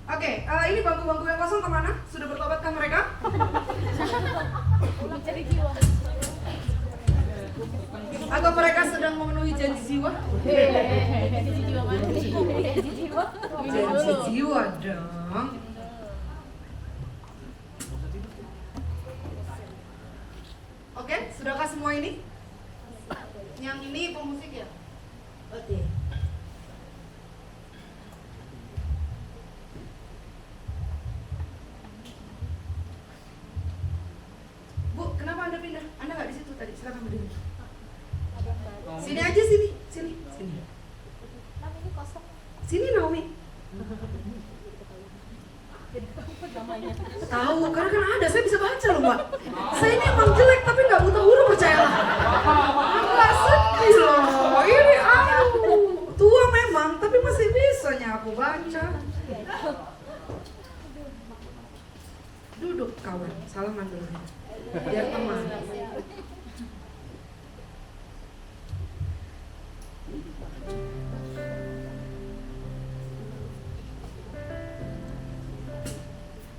Oke, ini bangku-bangku yang kosong kemana? Sudah bertobatkah mereka? Mencari jiwa. Atau mereka sedang memenuhi janji jiwa? Janji jiwa mana? Janji jiwa. Janji jiwa dong. Oke, sudahkah semua ini? Yang ini pemusik ya? Oke. Bu, kenapa Anda pindah? Anda nggak di situ tadi, silakan berdiri. Sini aja, sini. Ini kosong. Sini Naomi. Tahu, karena kan ada, saya bisa baca loh Mbak. Saya ini emang jelek tapi nggak buta huruf, percayalah. Nggak sedih loh, ini aku tua memang, tapi masih bisa nyapu baca. Duduk kawan, salaman dulu biar teman.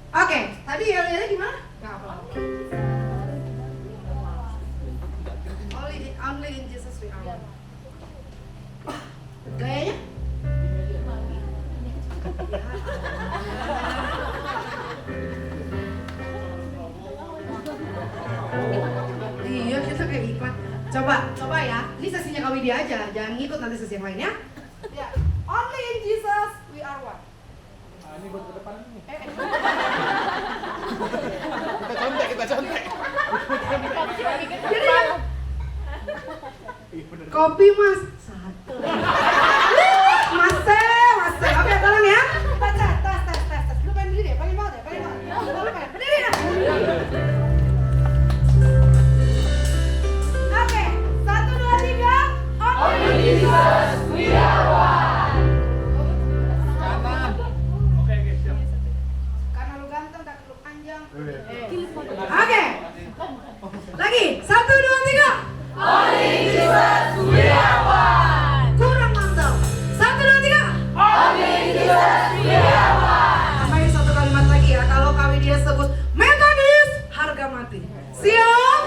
Oke, tadi ya gimana? Gak apa-apa. Only in Jesus we are one. Gayanya? Iya, kita kayak iklan. Coba ya. Ini sesinya Kak Widya aja, jangan ngikut nanti sesi yang lain ya. Ya, only in Jesus we are one. Ini buat ke depan nih. Kita contek. Jadi kan kopi mas satu. Mas. Oke, tolong ya. Tes. Lu pengen berdiri ya? Pengen banget ya? Berdiri ya? Oke, 1, 2, 3. Only Jesus we are one. Kanan. Oke, siap. Karena lu ganteng, kaki lu panjang. Oke. Lagi, 1, 2, 3. Only Jesus we are one. Kurang mantap. 1, 2, 3. Only Jesus we are one. Tambahin satu kalimat lagi ya. Kalau kami dia sebut Metodis, harga mati. Siap?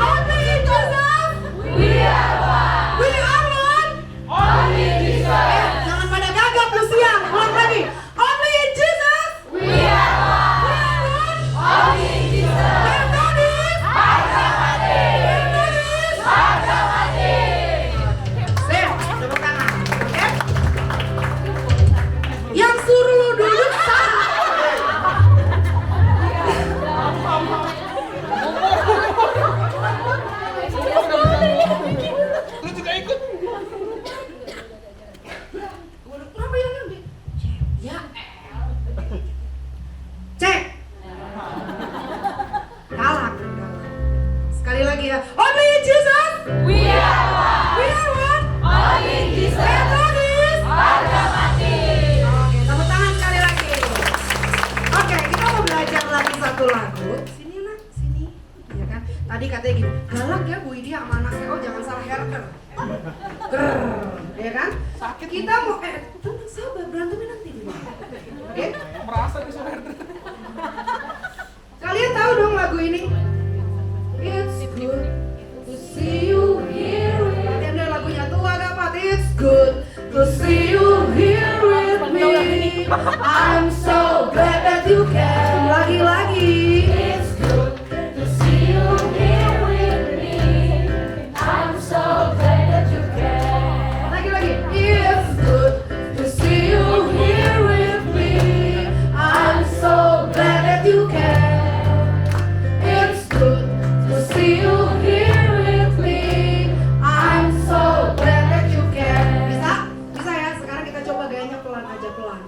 Only Jesus we are one. We are one. Only Jesus. Jangan pada gagap lu siang. Ulang lagi. Only in Jesus we are one. Only in Jesus. Metodis, harga mati. Metodis, harga mati. Sip, tepuk tangan. Oke? Yang suruh lu duduk sah. Lu juga ikut. Kenapa yang ambil? Ya. Cek. Kalah. Sekali lagi ya. Only in Jesus. We are one. We are one. Only in Jesus. Metodis, harga mati. Oke, tepuk tangan sekali lagi. Oke, kita mau belajar lagi satu lagu. Sini nak, sini. Ya kan? Tadi katanya gini, galak ya Bu Widya sama anaknya. Oh, jangan salah herker. Ya kan? Kita mau tenang, sabar, berantemnya nanti. Oke? Merasa di sore. Kalian tahu dong lagu ini? It's good to see you here with me. Ada lagunya tua gak Pat? It's good to see you here with me. I'm so glad that you came. Lagi-lagi. It's good to see you here with me. I'm so glad that you came. Lagi-lagi. It's good to see you here with me. I'm so glad that you came. It's good to see you here with me. I'm so glad that you came. Bisa? Bisa ya? Sekarang kita coba gayanya pelan aja, pelan.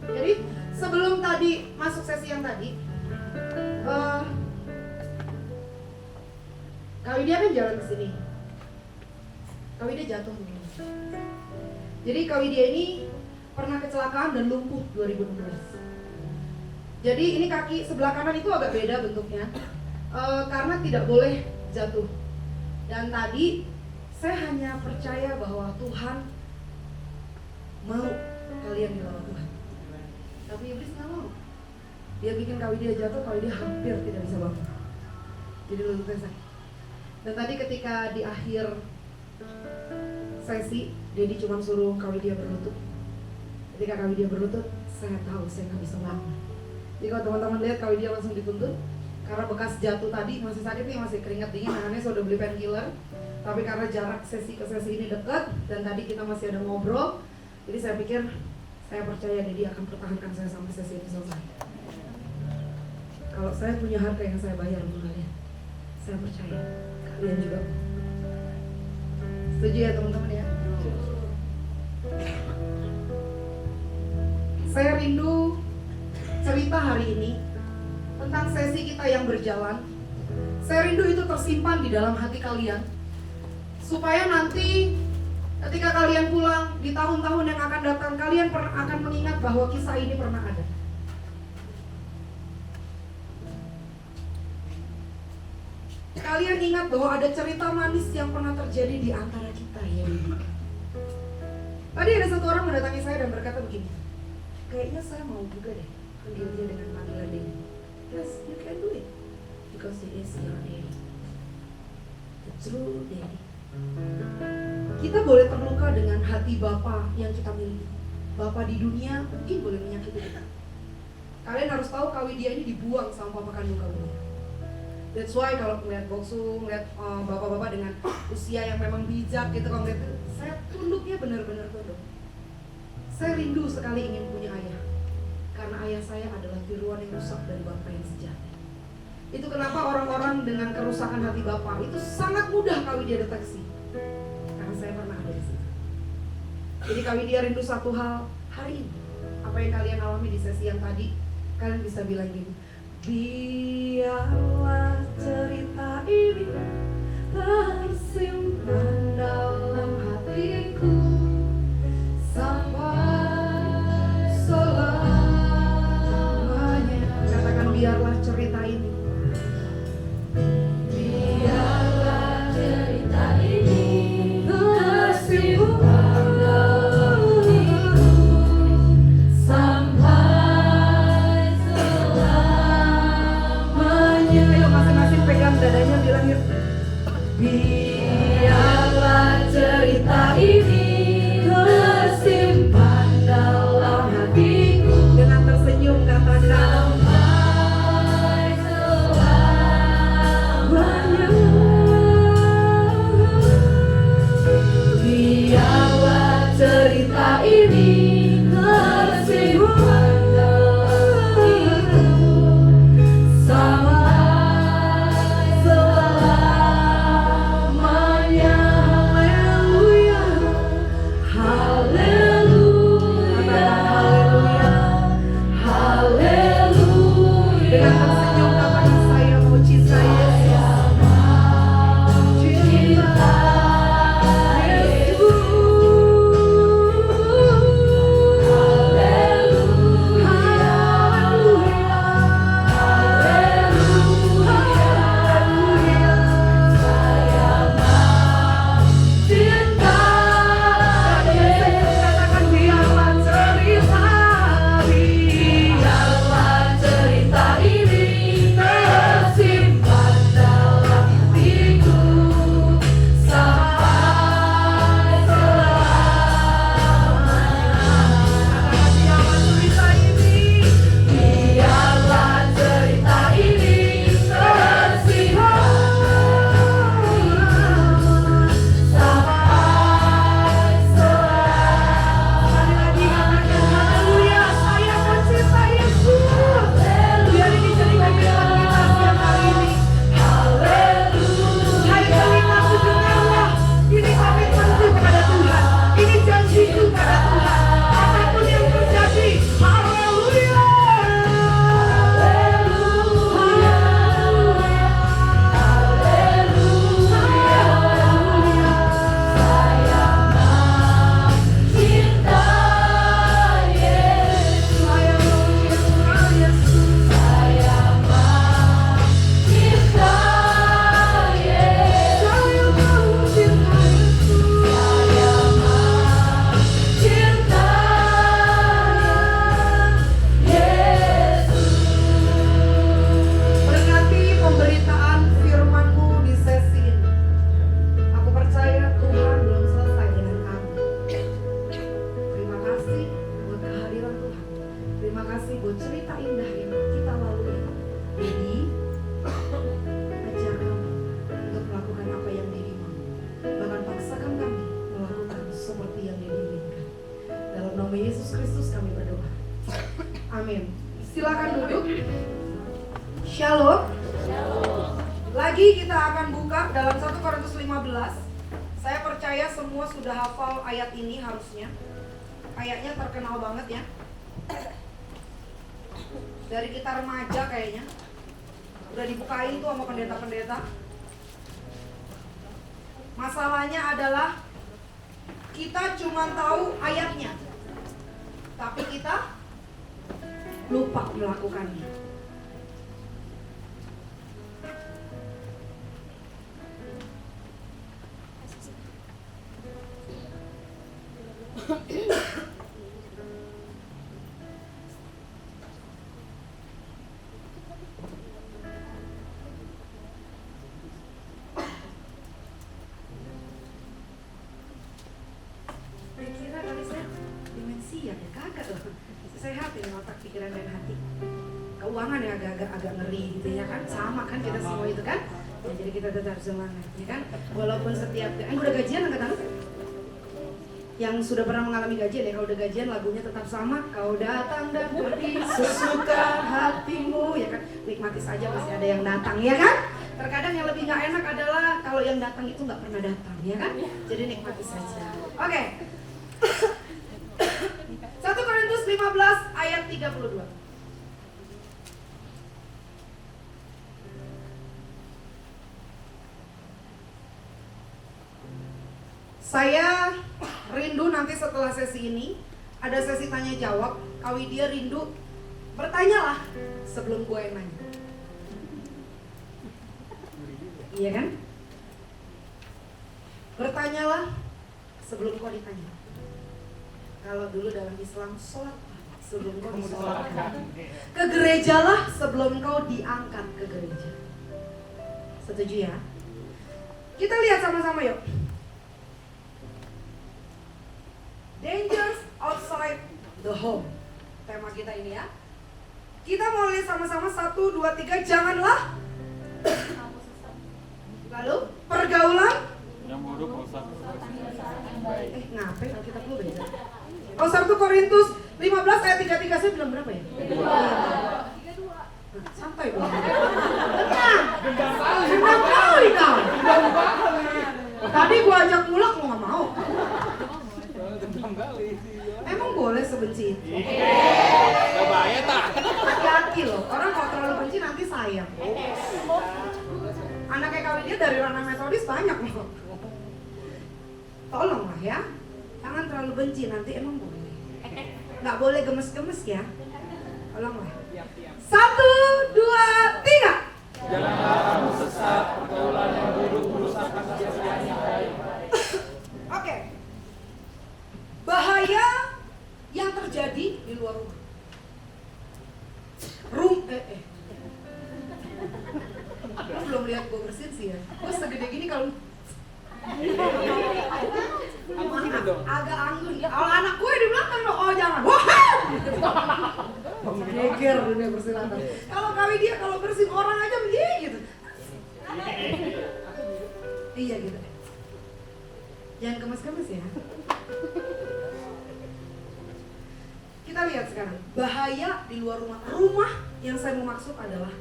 Jadi sebelum tadi masuk sesi yang tadi, Kak Widya kan jalan ke sini. Kak Widya jatuh dulu. Jadi Kak Widya ini pernah kecelakaan dan lumpuh 2016. Jadi ini kaki sebelah kanan itu agak beda bentuknya, karena tidak boleh jatuh. Dan tadi saya hanya percaya bahwa Tuhan mau kalian dibawa Tuhan. Tapi iblis nggak mau. Dia bikin Kak Widya jatuh, Kak Widya hampir tidak bisa bangun. Jadi lututnya sakit. Dan tadi ketika di akhir sesi, Dedi cuma suruh Kak Widya berlutut. Ketika Kak Widya berlutut, saya tahu saya nggak bisa bangun. Jadi kalau teman-teman lihat Kak Widya langsung dituntut, karena bekas jatuh tadi masih sakit nih, masih keringat dingin, anaknya sudah beli painkiller. Tapi karena jarak sesi ke sesi ini dekat dan tadi kita masih ada ngobrol, jadi saya pikir, saya percaya Dedi akan pertahankan saya sampai sesi ini selesai. Kalau saya punya harga yang saya bayar untuk kalian, saya percaya kalian juga. Setuju ya teman-teman ya? Saya rindu cerita hari ini tentang sesi kita yang berjalan. Saya rindu itu tersimpan di dalam hati kalian, supaya nanti ketika kalian pulang di tahun-tahun yang akan datang, kalian akan mengingat bahwa kisah ini pernah ada. Kalian ingat bahwa ada cerita manis yang pernah terjadi di antara kita ya. Tadi ada satu orang mendatangi saya dan berkata begini, kayaknya saya mau juga deh panggil dia dengan panggilan Dedi. Yes, you can do it because he is your daddy, the true daddy. Kita boleh terluka dengan hati Bapa yang kita miliki. Bapa di dunia mungkin boleh menyakiti kita. Kalian harus tahu Kak Widya ini dibuang sama papa kandung kamu. That's why kalau melihat Boksu, melihat bapak-bapak dengan usia yang memang bijak gitu, kalau melihat saya tunduknya benar-benar tunduk. Saya rindu sekali ingin punya ayah, karena ayah saya adalah tiruan yang rusak dari Bapa yang sejati. Itu kenapa orang-orang dengan kerusakan hati Bapa itu sangat mudah Kak Widya deteksi, karena saya pernah ada di situ. Jadi Kak Widya rindu satu hal hari ini, apa yang kalian alami di sesi yang tadi, kalian bisa bilang gini, biarlah cerita ini tersimpan dalam hatiku sampai selamanya. Katakan biarlah cerita ini, biarlah cerita ini tersimpan dalam hatiku sampai selamanya. Ayo masing-masing pegang dadanya, bilang yuk, Amin. Silakan duduk. Shalom. Lagi kita akan buka dalam 1 Korintus 15. Saya percaya semua sudah hafal ayat ini harusnya. Ayatnya terkenal banget ya. Dari kita remaja kayaknya. Udah dibukain tuh sama pendeta-pendeta. Masalahnya adalah kita cuma tahu ayatnya, tapi kita lupa melakukannya. Kira kali saya demensia ya, kagak loh. Sehat ini otak, pikiran dan hati. Keuangan ya agak ngeri gitu ya kan, sama kan kita semua itu kan. Ya, jadi kita tetap semangat ya kan, walaupun setiap udah gajian angkat tangan. Yang sudah pernah mengalami gajian ya, kalau udah gajian lagunya tetap sama. Kau datang dan pergi sesuka hatimu ya kan, nikmati saja pasti ada yang datang ya kan. Terkadang yang lebih nggak enak adalah kalau yang datang itu nggak pernah datang ya kan, jadi nikmati saja. Oke. 1 Korintus 15 ayat 32. Saya rindu nanti setelah sesi ini ada sesi tanya jawab. Kawi dia rindu, bertanyalah sebelum gue yang nanya. Iya kan? Bertanyalah sebelum kau ditanya. Kalau dulu dalam Islam, sholat sebelum kau disolatkan. Ke gerejalah sebelum kau diangkat ke gereja. Setuju ya? Kita lihat sama-sama yuk. Dangers outside the home. Tema kita ini ya. Kita mau lihat sama-sama 1, 2, 3. Janganlah. Lalu pergaulan yang buruk usah. ngapain kita perlu beda. Oh 1 Korintus 15 ayat 33 saya bilang berapa ya? 32. Santai dong. Tenang. Gendam kali kau. Tadi gua ajak mulak mau nggak mau. Emang boleh sebenci itu? Gak bahaya tak? Hati-hati loh. Orang kalau terlalu benci nanti sayang. Anak kayak kali dia dari ranah metodis banyak loh. Tolonglah ya. Jangan terlalu benci, nanti emang boleh. Nggak boleh gemes-gemes ya. Tolonglah. 1, 2, 3. Janganlah kamu sesat, pergaulan yang buruk merusakkan kebiasaan yang baik. Oke. Bahaya yang terjadi di luar rumah. Lu belum lihat gue bersin sih ya. Gue segede gini kalau agak anggun. Kalau anak gue di belakang dong, oh jangan. Wah. Geger dunia persilatan. Kalau kami dia kalau bersin orang aja begini gitu. Iya gitu. Jangan kemas-kemas ya. Kita lihat sekarang bahaya di luar rumah. Rumah yang saya mau maksud adalah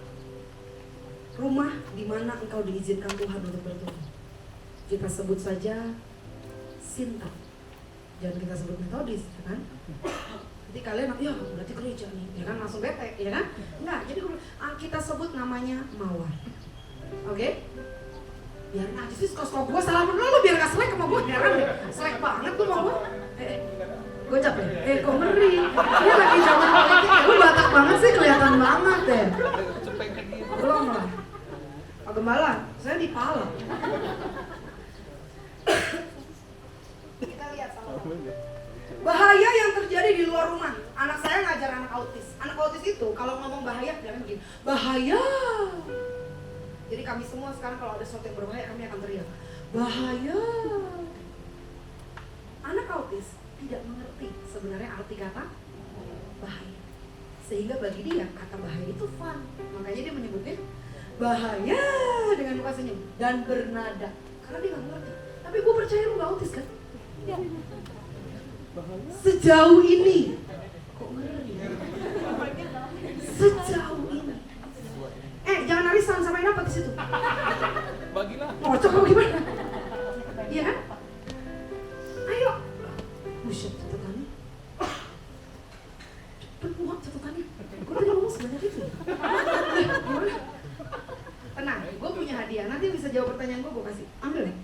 rumah di mana engkau diizinkan Tuhan untuk bertumbuh. Kita sebut saja Sinta. Jangan kita sebut metodis, ya kan? Nanti kalian, ya berarti gereja nih, ya kan? Langsung bete, ya kan? Enggak, jadi kita sebut namanya Mawar. Oke? Biar aja sih, kalau gue salah menurut lo biar gak selek sama gue, heran deh. Selek banget tuh sama gue. Gue capek. Kok ngeri? Ini lagi zaman politik ya. Lu Batak banget sih, kelihatan banget deh. Belum lah. Pak Gembala, saya di Pala. Kita lihat sama-sama. Bahaya yang terjadi di luar rumah. Anak saya ngajar anak autis. Anak autis itu kalau ngomong bahaya jangan begini. Bahaya. Jadi kami semua sekarang kalau ada sesuatu yang berbahaya kami akan teriak. Bahaya. Anak autis tidak mengerti sebenarnya arti kata bahaya. Sehingga bagi dia kata bahaya itu fun. Makanya dia menyebutnya bahaya dengan muka senyum dan bernada. Karena dia gak mengerti. Tapi gue percaya lu gak autis kan? Sejauh ini kok ngeri. di situ. Bagilah. Ngocok apa gimana? Iya kan? Ayo. Buset catatannya. Cepet muat catatannya. Gue tadi ngomong sebanyak itu ya? Gimana? Tenang, gue punya hadiah. Nanti bisa jawab pertanyaan gue kasih. Ambil ya.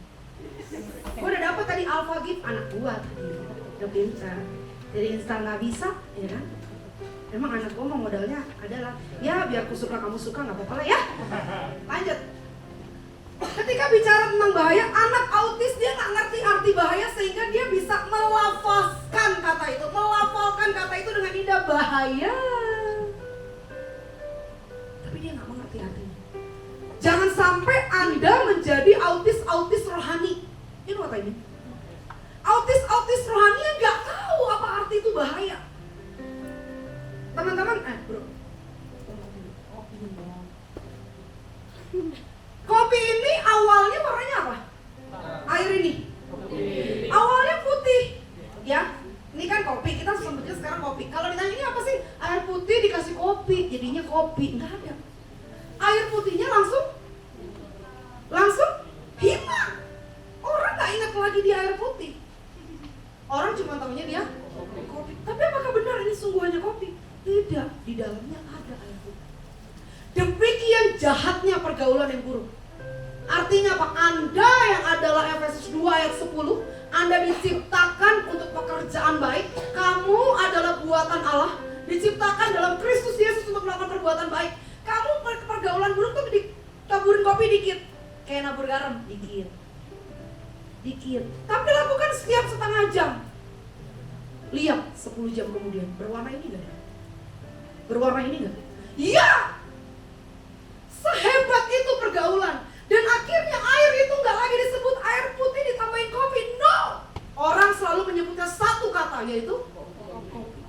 Gue udah dapet tadi Alpha Gift anak gue tadi. Udah pintar. Dari instan gak bisa, ya kan? Emang anak gue mau modalnya adalah ya biar aku suka kamu suka nggak apa-apa lah ya. Lanjut. Ketika bicara tentang bahaya, anak autis dia nggak ngerti arti bahaya sehingga dia bisa melafazkan kata itu, melafalkan kata itu dengan indah, bahaya. Tapi dia nggak mengerti artinya. Jangan sampai Anda menjadi autis rohani. Ini apa ini? Autis rohani yang nggak tahu apa arti itu bahaya. Teman-teman, bro. Kopi ini awalnya warnanya apa? Air ini. Awalnya putih. Ya. Ini kan kopi, kita sebutnya sekarang kopi. Kalau ditanya ini apa sih? Air putih dikasih kopi, jadinya kopi. Enggak ada. Air putihnya langsung hilang. Orang nggak ingat lagi dia air putih. Orang cuma tahunya dia kopi. Tapi apakah benar ini sungguhannya kopi? Tidak, di dalamnya ada air putih. Demikian jahatnya pergaulan yang buruk. Artinya apa? Anda yang adalah Efesus 2 ayat 10, Anda diciptakan untuk pekerjaan baik. Kamu adalah buatan Allah, diciptakan dalam Kristus Yesus untuk melakukan perbuatan baik. Kamu pergaulan buruk tuh ditaburin kopi dikit, kayak nabur garam dikit. Tapi lakukan setiap setengah jam. Lihat 10 jam kemudian berwarna ini gak? Berwarna ini gak? Iya. Sehebat itu pergaulan. Dan akhirnya air itu gak lagi disebut air putih ditambahin kopi. No. Orang selalu menyebutnya satu kata, yaitu kopi.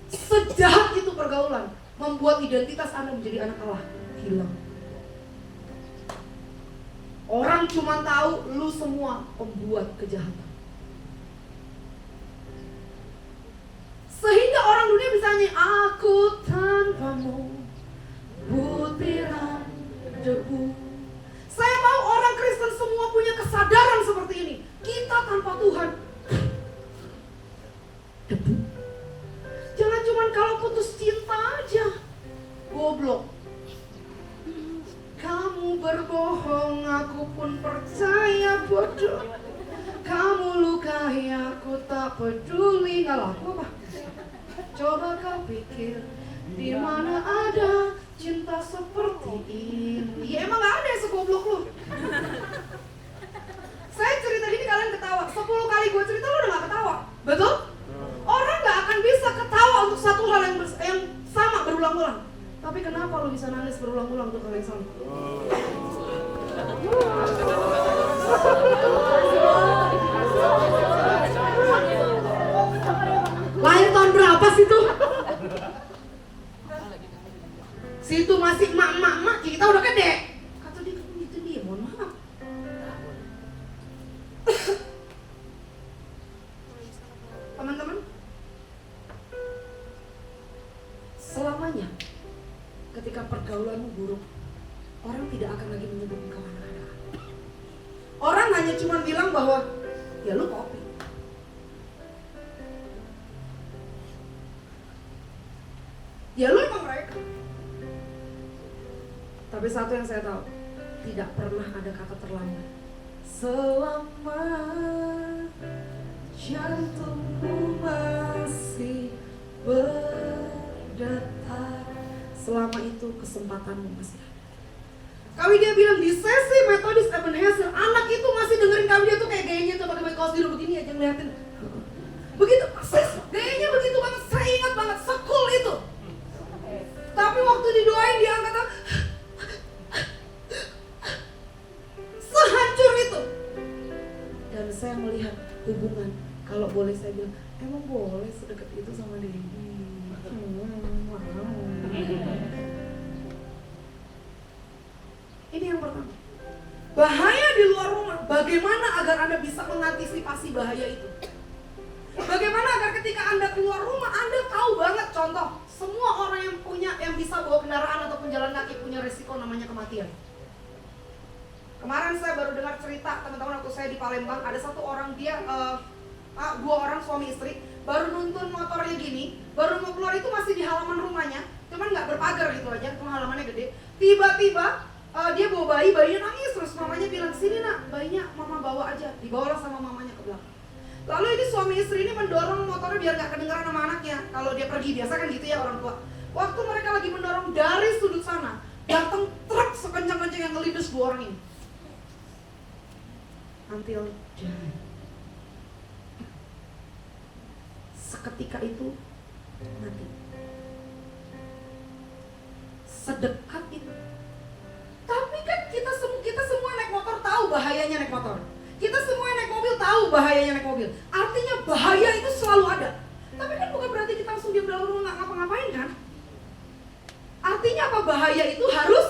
Sejahat itu pergaulan, membuat identitas Anda menjadi anak Allah hilang. Orang cuma tahu lu semua pembuat kejahatan. Sehingga orang dunia bisa nyanyi, aku tanpamu butiran debu. Saya mau orang Kristen semua punya kesadaran seperti ini. Kita tanpa Tuhan debu. Jangan cuma kalau putus cinta aja goblok. Kamu berbohong, aku pun percaya bodoh. Kamu lukai, aku tak peduli. Nggak laku apa? Coba kau pikir, di mana ada cinta seperti ini? Ya emang nggak ada yang segoblok lu. Saya cerita gini kalian ketawa. 10 kali gue cerita lu udah nggak ketawa, betul? Orang nggak akan bisa ketawa untuk satu hal yang sama berulang-ulang. Tapi kenapa lu bisa nangis berulang-ulang untuk hal yang sama? Lahir tahun berapa sih tuh? Situ masih mak, kita udah gede. Kata dia gitu dia, mohon maaf. Teman-teman, selamanya ketika pergaulanmu buruk, orang tidak akan lagi menyebut engkau anak-anak. Orang hanya cuma bilang bahwa ya lu kopi. Ya lu emang mereka. Tapi satu yang saya tahu, tidak pernah ada kata terlambat. Selama jantungmu masih berdetak, selama itu kesempatanmu masih ada. Kami dia bilang di sesi metodis Ebenezer, anak itu masih dengerin kami dia tuh kayak gayanya tuh pakai kaos biru begini aja ngeliatin. Begitu persis, gayanya begitu banget, saya ingat banget, sekul itu. Tapi waktu didoain dia angkat, sehancur itu. Dan saya melihat hubungan, kalau boleh saya bilang, emang boleh sedekat itu sama Dedi. Ini yang pertama. Bahaya di luar rumah. Bagaimana agar Anda bisa mengantisipasi bahaya itu? Bagaimana agar ketika Anda keluar rumah, Anda tahu banget, contoh, semua orang yang punya yang bisa bawa kendaraan ataupun jalan kaki punya resiko namanya kematian. Kemarin saya baru dengar cerita teman-teman waktu saya di Palembang, ada satu orang dia, dua orang suami istri, baru nuntun motornya gini, baru mau keluar itu masih di halaman rumahnya, cuman nggak berpagar gitu aja, cuma halamannya gede. Tiba-tiba dia bawa bayi, bayinya nangis terus, mamanya bilang, sini nak, bayinya mama bawa aja, dibawalah sama mamanya ke belakang. Lalu ini suami istri ini mendorong motornya biar nggak kedengeran sama anaknya. Kalau dia pergi, biasa kan gitu ya orang tua. Waktu mereka lagi mendorong dari sudut sana, datang truk sekencang-kencang yang ngelindus dua orang ini. Until die. Seketika itu mati. Sedekat itu. Tapi kan kita semua naik motor tahu bahayanya naik motor. Kita semua yang naik mobil tahu bahayanya naik mobil. Artinya bahaya itu selalu ada. Tapi kan bukan berarti kita langsung diam dalam rumah nggak ngapa-ngapain kan? Artinya apa? Bahaya itu harus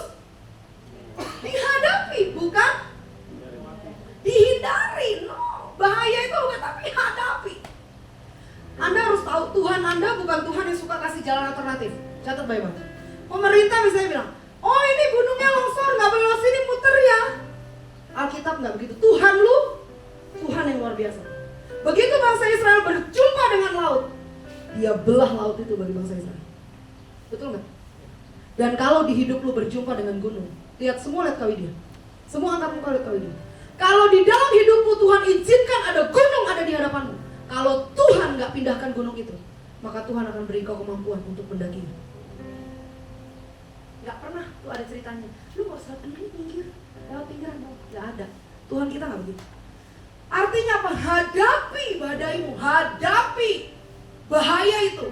dihadapi, bukan dihindari. No, bahaya itu bukan, tapi hadapi. Anda harus tahu Tuhan Anda bukan Tuhan yang suka kasih jalan alternatif. Catat baik-baik. Pemerintah misalnya bilang, oh ini gunungnya longsor, nggak boleh lewat sini, muter ya. Alkitab nggak begitu. Tuhan lu, Tuhan yang luar biasa. Begitu bangsa Israel berjumpa dengan laut, dia belah laut itu bagi bangsa Israel. Betul nggak? Dan kalau di hidup lu berjumpa dengan gunung, lihat semua, lihat kawi dia. Semua angkat muka, lihat kawi dia. Kalau di dalam hidupmu Tuhan izinkan ada gunung ada di hadapanmu, kalau Tuhan nggak pindahkan gunung itu, maka Tuhan akan beri kau kemampuan untuk mendakinya. Nggak pernah tuh ada ceritanya, lu nggak usah pinggir, lewat pinggiran dong. Nggak ada. Tuhan kita nggak begitu. Artinya apa? Hadapi badaimu, hadapi bahaya itu.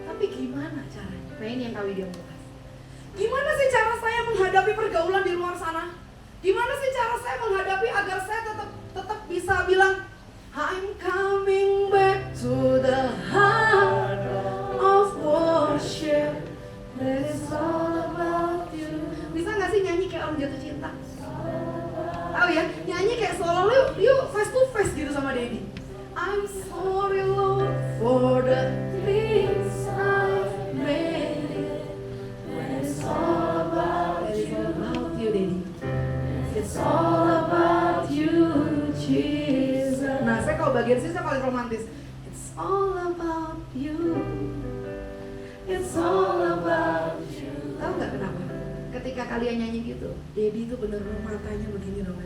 Tapi gimana caranya? Nah ini yang kawi dia mau. Gimana sih cara saya menghadapi pergaulan di luar sana? Gimana sih cara saya menghadapi agar saya tetap bisa bilang I'm coming back to the heart of worship. That is all about you. Bisa gak sih nyanyi kayak orang jatuh cinta? Tahu ya? Nyanyi kayak seolah-olah yuk face to face gitu sama Daddy. I'm sorry Lord for the things I've made. It's all about you, Daddy. It's all about you, Jesus. Nah, saya kalau bagian sini saya paling romantis. It's all about you. It's all about you. Tahu nggak kenapa? Ketika kalian nyanyi gitu, Daddy itu bener-bener matanya begini dong.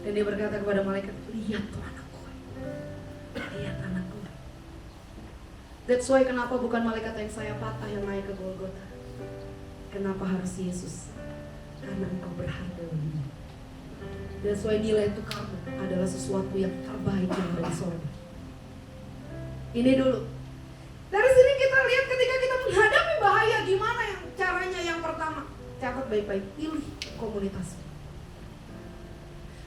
Dan dia berkata kepada malaikat, lihat tuh anakku. Lihat anakku. That's why kenapa bukan malaikat yang saya patah yang naik ke Golgota. Kenapa harus Yesus? Karena engkau berharga. That's why nilai itu kamu adalah sesuatu yang terbaik yang ada di sorga. Ini dulu. Dari sini kita lihat ketika kita menghadapi bahaya, gimana yang caranya. Yang pertama, catat baik-baik, pilih komunitasmu.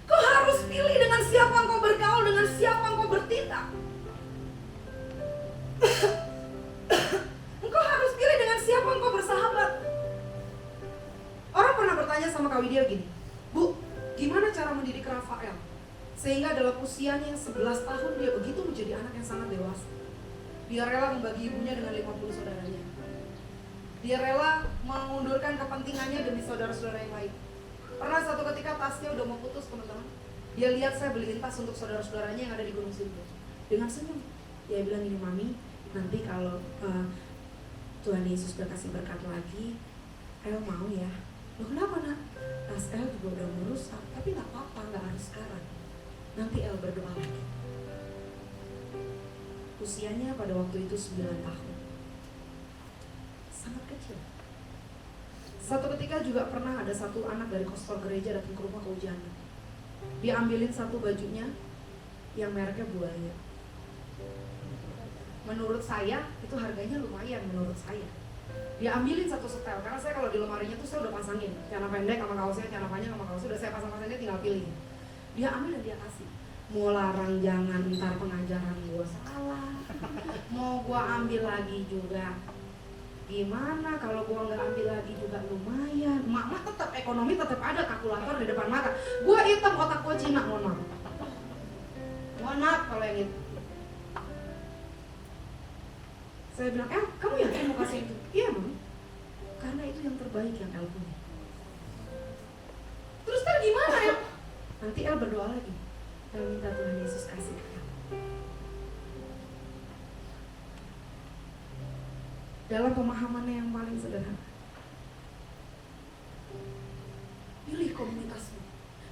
Kau harus pilih dengan siapa engkau bergaul, dengan siapa engkau bertindak. Engkau harus pilih dengan siapa engkau bersahabat. Orang pernah bertanya sama Kak Widya gini, Bu, gimana cara mendidik Rafael sehingga dalam usianya yang 11 tahun dia begitu menjadi anak yang sangat dewasa. Dia rela membagi ibunya dengan 50 saudaranya. Dia rela mengundurkan kepentingannya demi saudara-saudara yang lain. Pernah satu ketika tasnya udah mau putus teman-teman, dia lihat saya beliin tas untuk saudara-saudaranya yang ada di Gunung Sindur. Dengan senyum dia bilang gini, Mami, nanti kalau Tuhan Yesus udah kasih berkat lagi, El mau ya. Loh kenapa nak? Tas El juga udah mau rusak, tapi gak apa-apa, gak harus sekarang. Nanti El berdoa lagi. Usianya pada waktu itu 9 tahun. Sangat kecil. Satu ketika juga pernah ada satu anak dari kostor gereja datang ke rumah keujiannya. Dia ambilin satu bajunya yang mereknya Buaya. Menurut saya itu harganya lumayan menurut saya. Dia ambilin satu setel, karena saya kalau di lemarinya tuh saya udah pasangin celana pendek sama kaosnya, celana panjang sama kaosnya udah saya pasang-pasangin, tinggal pilih. Dia ambil dan dia kasih. Mau larang jangan, ntar pengajaran gua salah. Mau gua ambil lagi juga gimana, kalau gua nggak ambil lagi juga lumayan. Mama tetap ekonomi tetap ada, kalkulator di depan mata. Gua hitam, otak gua Cina, mohon maaf. Mohon maaf kalau yang itu. Saya bilang, kamu yakin mau kasih itu? Iya, Mami. yang terbaik yang El punya. Terus ntar gimana ya? Nanti El berdoa lagi. El minta Tuhan Yesus kasih ke El. Dalam pemahamannya yang paling sederhana, pilih komunitasmu.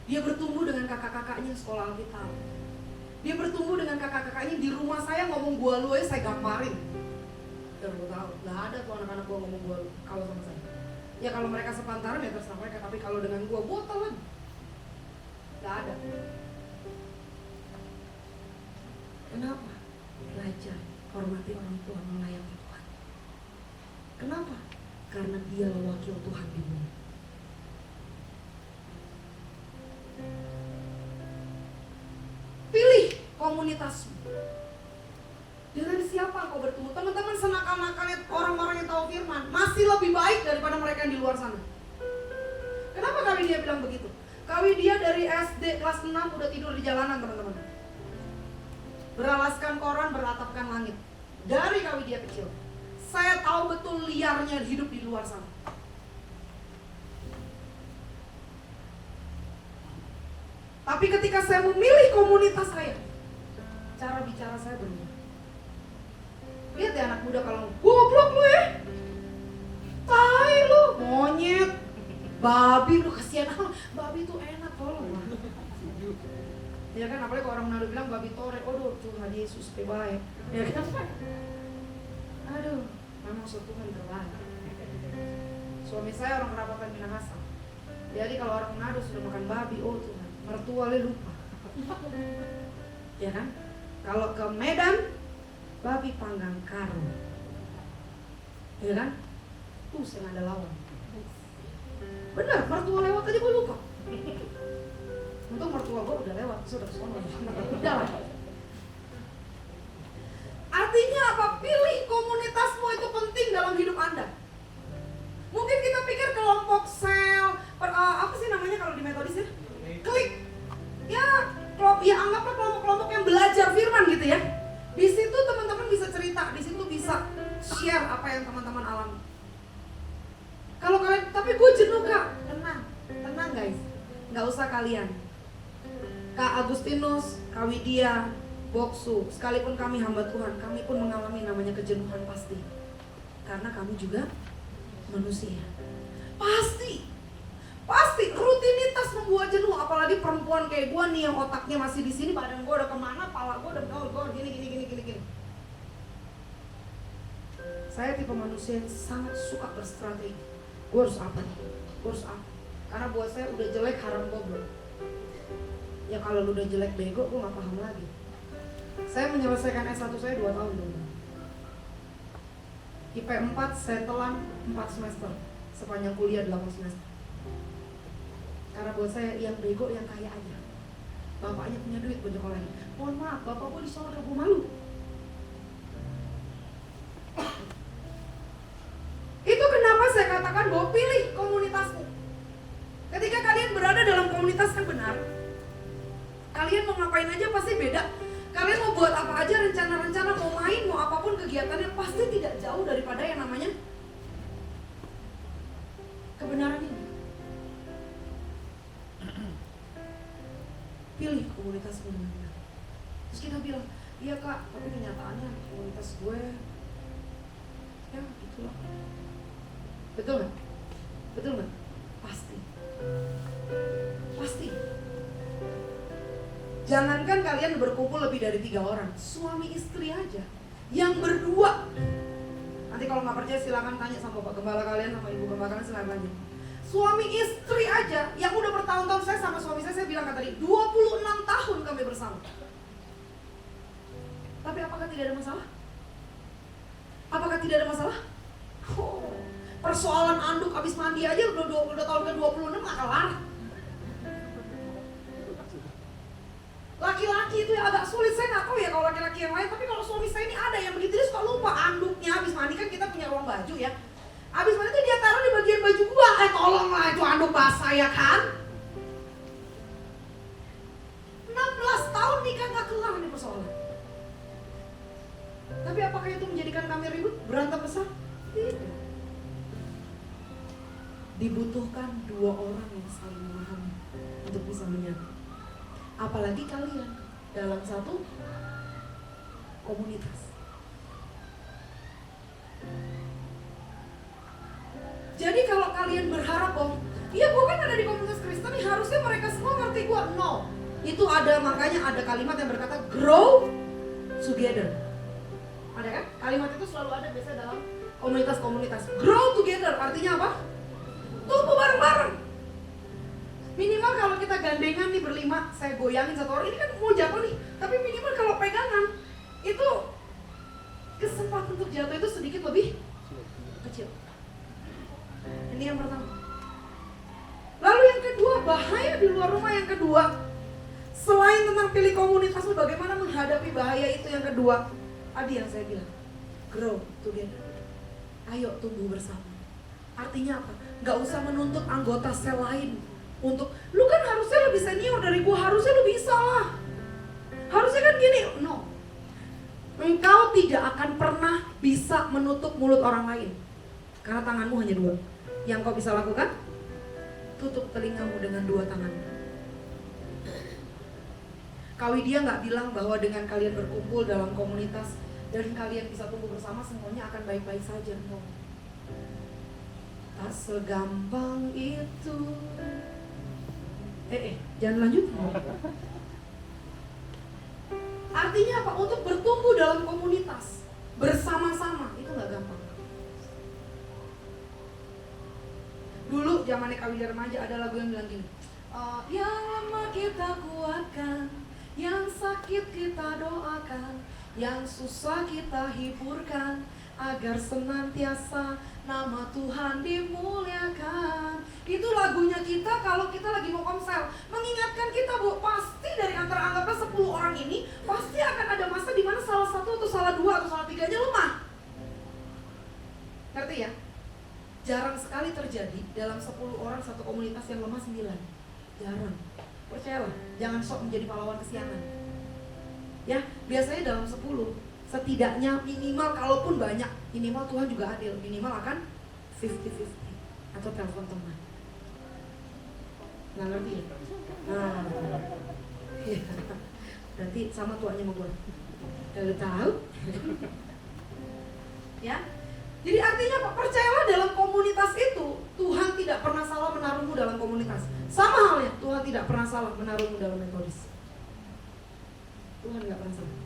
Dia bertumbuh dengan kakak-kakaknya sekolah Alkitab. Dia bertumbuh dengan kakak-kakaknya di rumah saya ngomong gua lu aja saya gamparin. Dan gue tahu, gak ada tuh anak-anak gua ngomong gua lu kalau sama saya. Ya kalau mereka sepantaran ya terserah mereka, tapi kalau dengan gua telan. Gak ada. Kenapa? Belajar hormati orang tua, melayani Tuhan. Kenapa? Karena dia wakil Tuhan di bumi. Pilih komunitasmu. Dengan siapa kau bertemu? Teman-teman senakal-nakalnya orang-orang yang tahu firman masih lebih baik daripada mereka yang di luar sana. Kenapa kali dia bilang begitu? Kali dia dari SD kelas 6 udah tidur di jalanan, teman-teman. Beralaskan koran, beratapkan langit. Dari kali dia kecil. Saya tahu betul liarnya hidup di luar sana. Tapi ketika saya memilih komunitas saya, cara bicara saya berubah. Lihat ya anak muda kalau goblok lu ya, tai lu, monyet, babi lu, kasihan amat. Babi tuh enak tolong lah. Ya kan, apalagi kalau orang Manado bilang babi tore, aduh Tuhan Yesus baik. Ya kan? Aduh, memang suatu Tuhan terbaik. Suami saya orang Kerapatan Minahasa. Jadi kalau orang Manado sudah makan babi, oh Tuhan, mertuanya lupa. Ya kan? Kalau ke Medan, babi panggang karo. Ya kan? Tuh yang ada lawan. Benar, mertua lewat aja gue lupa. Untung mertua gue udah lewat, sudah sono. Udah lah. Artinya apa? Pilih komunitasmu, itu penting dalam hidup Anda. Mungkin kita pikir kelompok sel, apa sih namanya kalau di metodis ya? Klik. Ya anggaplah kelompok-kelompok yang belajar firman gitu ya. Di situ teman-teman bisa cerita, di situ bisa share apa yang teman-teman alami. Kalau kalian, tapi gue jenuh Kak, tenang guys, nggak usah kalian. Kak Agustinus, Kak Widya, Boksu, sekalipun kami hamba Tuhan, kami pun mengalami namanya kejenuhan pasti. Karena kami juga manusia. Pasti rutinitas membuat jenuh, apalagi perempuan kayak gue nih yang otaknya masih di sini, badan gue udah kemana, pala gue udah gini. Saya tipe manusia yang sangat suka berstrategi. Gue harus apa nih? Karena buat saya udah jelek haram goblok. Ya kalau lu udah jelek bego, gue gak paham lagi. Saya menyelesaikan S1 saya 2 tahun dulu. IP 4 saya telan 4 semester. Sepanjang kuliah 8 semester. Karena buat saya yang bego yang kaya aja. Bapaknya punya duit buat nyekolahin. Mohon maaf, bapak gue di sorga, gue malu. Itu kenapa saya katakan bahwa pilih komunitasmu. Ketika kalian berada dalam komunitas yang benar, kalian mau ngapain aja pasti beda. Kalian mau buat apa aja, rencana-rencana, mau main, mau apapun kegiatannya, pasti tidak jauh daripada yang namanya kebenaran ini. Pilih komunitasmu dengan benar. Terus kita bilang, iya Kak, tapi kenyataannya komunitas gue ya gitulah. Betul gak? Pasti. Jangankan kalian berkumpul lebih dari 3 orang, suami istri aja yang berdua. Nanti kalau gak percaya silakan tanya sama Bapak Gembala kalian, sama Ibu Gembala kalian, silakan tanya. Suami istri aja yang udah bertahun-tahun, saya sama suami saya bilang kan tadi 26 tahun kami bersama. Tapi apakah tidak ada masalah? Oh, persoalan anduk habis mandi aja udah tahun ke-26 gak kelar. Laki-laki itu yang agak sulit, saya gak tahu ya kalau laki-laki yang lain. Tapi kalau suami saya ini ada yang begitu, dia suka lupa anduknya habis mandi, kan kita punya ruang baju ya. Habis mandi tuh dia taruh di bagian baju gua. Tolonglah, itu anduk basah ya kan. 16 tahun nikah gak kelar nih persoalan. Tapi apakah itu menjadikan kami ribut, berantem besar? Tidak. Dibutuhkan dua orang yang saling memahami untuk bisa menyatu. Apalagi kalian dalam satu komunitas. Jadi kalau kalian berharap, oh, iya gue kan ada di komunitas Kristen nih, harusnya mereka semua ngerti gue. No, itu ada, makanya ada kalimat yang berkata grow together. Ada kan? Kalimat itu selalu ada biasanya dalam komunitas-komunitas. Grow together artinya apa? Tumbuh bareng-bareng. Minimal kalau kita gandengan nih berlima, saya goyangin satu orang, ini kan mau jatuh nih. Tapi minimal kalau pegangan, itu kesempatan untuk jatuh itu sedikit lebih kecil. Ini yang pertama. Lalu yang kedua, bahaya di luar rumah yang kedua. Selain tentang pilih komunitas, bagaimana menghadapi bahaya itu yang kedua. Tadi yang saya bilang, grow together. Ayo tumbuh bersama. Artinya apa? Gak usah menuntut anggota sel lain untuk, lu kan harusnya lebih senior dari gua, harusnya lu bisa lah. Harusnya kan gini. No. Engkau tidak akan pernah bisa menutup mulut orang lain. Karena tanganmu hanya dua. Yang kau bisa lakukan, tutup telingamu dengan dua tangan. Kawidia gak bilang bahwa dengan kalian berkumpul dalam komunitas dan kalian bisa tumbuh bersama semuanya akan baik-baik saja. No. Tak segampang itu. Jangan lanjut. Artinya apa? Untuk bertumbuh dalam komunitas bersama-sama itu gak gampang. Dulu zamannya Kawidia remaja ada lagu yang bilang gini, yang lama kita kuatkan, yang sakit kita doakan, yang susah kita hiburkan, agar senantiasa nama Tuhan dimuliakan. Itu lagunya kita kalau kita lagi mau komsel, mengingatkan kita, Bu, pasti dari antara anggapnya 10 orang ini pasti akan ada masa di mana salah satu atau salah dua atau salah tiganya lemah. Ngerti ya? Jarang sekali terjadi dalam 10 orang satu komunitas yang lemah 9. Jarang. Percayalah, jangan sok menjadi pahlawan kesiangan. Ya, biasanya dalam 10 setidaknya minimal, kalaupun banyak, minimal Tuhan juga adil, minimal akan 50-50 atau telepon teman. Nggak ngerti ya? Nah, nanti sama tuanya sama gue. Udah tahu? Ya, jadi artinya apa? Percayalah dalam komunitas itu Tuhan tidak pernah salah menaruhmu dalam komunitas. Sama halnya Tuhan tidak pernah salah menaruhmu dalam metodis. Tuhan nggak pernah salah.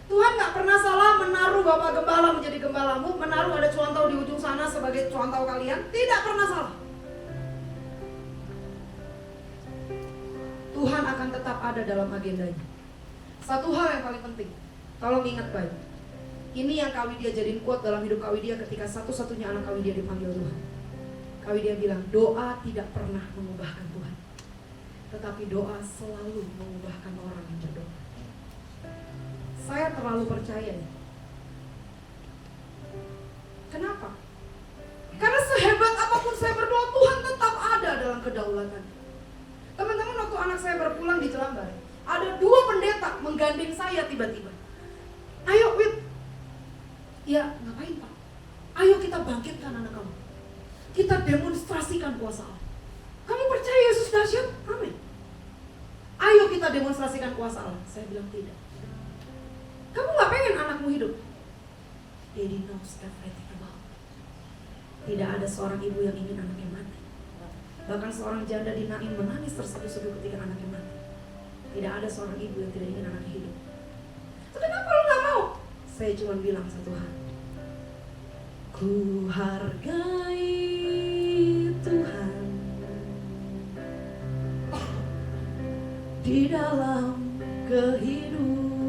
Tuhan gak pernah salah menaruh Bapak Gembala menjadi gembalamu, menaruh ada cuantau di ujung sana sebagai cuantau kalian. Tidak pernah salah. Tuhan akan tetap ada dalam agendanya. Satu hal yang paling penting, tolong ingat baik. Ini yang Kawidia jadiin quote dalam hidup Kawidia ketika satu-satunya anak Kawidia dipanggil Tuhan. Kawidia bilang, doa tidak pernah mengubahkan Tuhan, tetapi doa selalu mengubahkan orang yang berdoa. Saya terlalu percaya. Kenapa? Karena sehebat apapun saya berdoa, Tuhan tetap ada dalam kedaulatan. Teman-teman, waktu anak saya berpulang di Jelambar, ada 2 pendeta menggandeng saya tiba-tiba. Ayo Wit. Ya, ngapain Pak? Ayo kita bangkitkan anak kamu. Kita demonstrasikan kuasa Allah. Kamu percaya Yesus dahsyat? Amin. Ayo kita demonstrasikan kuasa Allah. Saya bilang tidak. Kamu gak pengen anakmu hidup? Daddy knows everything about. Tidak ada seorang ibu yang ingin anaknya mati. Bahkan seorang janda di Nain menangis terseduh-seduh ketika anaknya mati. Tidak ada seorang ibu yang tidak ingin anaknya hidup. So, kenapa lu gak mau? Saya cuma bilang satu hal. Ku hargai Tuhan di dalam kehidupanku.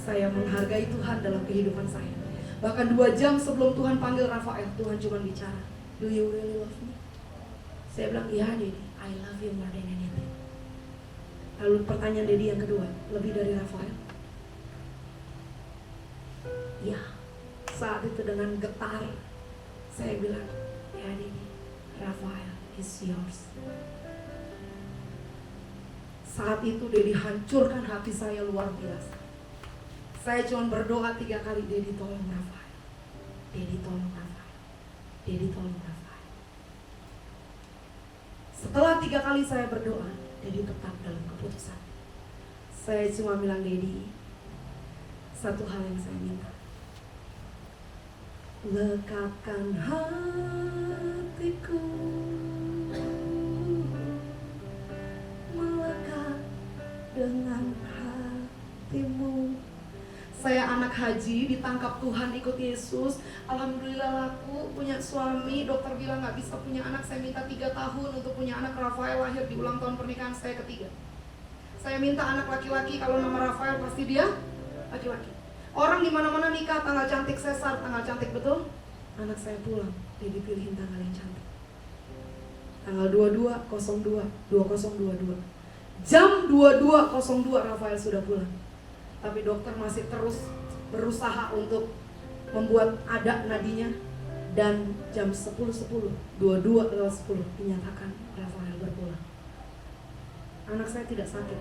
Saya menghargai Tuhan dalam kehidupan saya. Bahkan 2 jam sebelum Tuhan panggil Rafael, Tuhan cuma bicara, do you really love me? Saya bilang, iya Daddy, I love you more than anything. Lalu pertanyaan Daddy yang kedua, lebih dari Rafael? Ya. Saat itu dengan getar saya bilang, ya Daddy, Rafael is yours. Saat itu Daddy hancurkan hati saya luar biasa. Saya cuma berdoa 3 kali, Daddy tolong Rafael, Daddy tolong Rafael. Dedi tolong Rafael. Setelah 3 kali saya berdoa, Dedi tetap dalam keputusan. Saya cuma bilang, Dedi, satu hal yang saya minta, lekatkan hatiku melekat dengan hatimu. Saya anak haji, ditangkap Tuhan ikut Yesus. Alhamdulillah laku, punya suami. Dokter bilang gak bisa punya anak. Saya minta 3 tahun untuk punya anak. Rafael lahir di ulang tahun pernikahan saya ketiga. Saya minta anak laki-laki, kalau nama Rafael pasti dia laki-laki. Orang di mana-mana nikah, tanggal cantik sesar, tanggal cantik betul. Anak saya pulang, dia dipilihin tanggal yang cantik. Tanggal 22/02/2022. Jam 22:02 Rafael sudah pulang. Tapi dokter masih terus berusaha untuk membuat ada nadinya. Dan jam 10:10, 22:10 dinyatakan Rafael berpulang. Anak saya tidak sakit,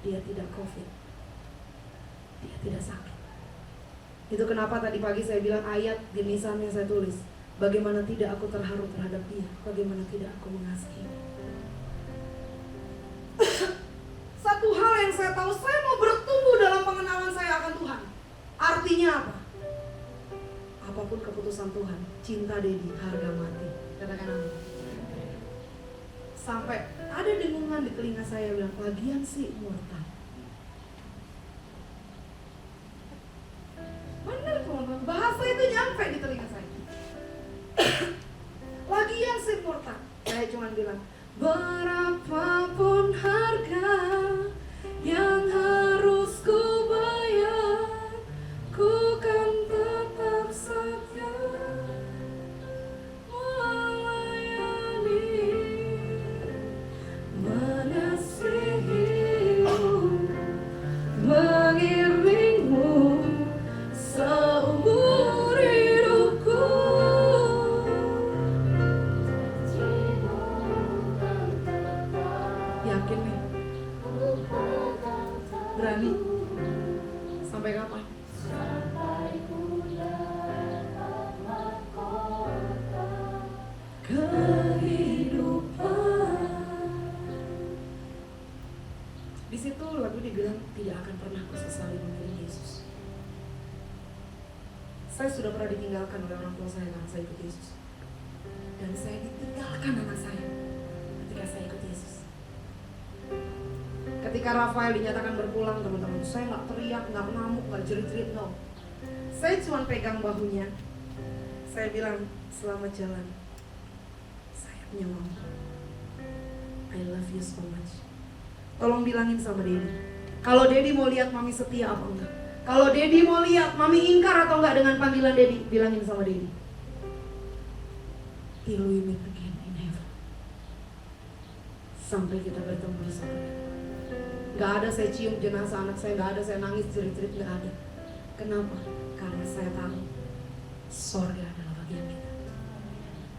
dia tidak COVID, dia tidak sakit. Itu kenapa tadi pagi saya bilang ayat di nisan yang saya tulis, bagaimana tidak aku terharu terhadap dia, bagaimana tidak aku mengasihi. Satu hal yang saya tahu, saya mau bertumbuh dalam pengenalan saya akan Tuhan. Artinya apa? Apapun keputusan Tuhan, cinta Dedi harga mati. Katakan amin. Sampai ada dengungan di telinga saya bilang, lagian sih murtad. Benar teman-teman, bahasa itu nyampe di telinga saya. Lagian sih murtad. Saya cuma bilang, berapapun harga yang harus ku bayar, ku kan tetap setia melayani, mengasihimu, mengiringmu seumur hidupku. Yakin nih? Berani? Sampai kapan? Kehidupan. Di situ lagu dibilang tidak akan pernah ku sesali memilih Yesus. Saya sudah pernah ditinggalkan oleh orang tua saya karena saya ikut Yesus. Dan saya ditinggalkan anak saya ketika saya ikut Yesus. Ketika Rafael dinyatakan berpulang, teman-teman, saya nggak teriak, nggak ngamuk, nggak jerit-jerit, no. Saya cuma pegang bahunya. Saya bilang, selamat jalan. Saya punya mama. I love you so much. Tolong bilangin sama Dedi. Kalau Dedi mau lihat mami setia apa enggak. Kalau Dedi mau lihat mami ingkar atau enggak dengan panggilan Dedi, bilangin sama Dedi. Till we meet again in heaven. Sampai kita bertemu di surga. Gak ada saya cium jenazah anak saya, gak ada saya nangis jerit-jerit, gak ada. Kenapa? Karena saya tahu surga adalah bagian kita.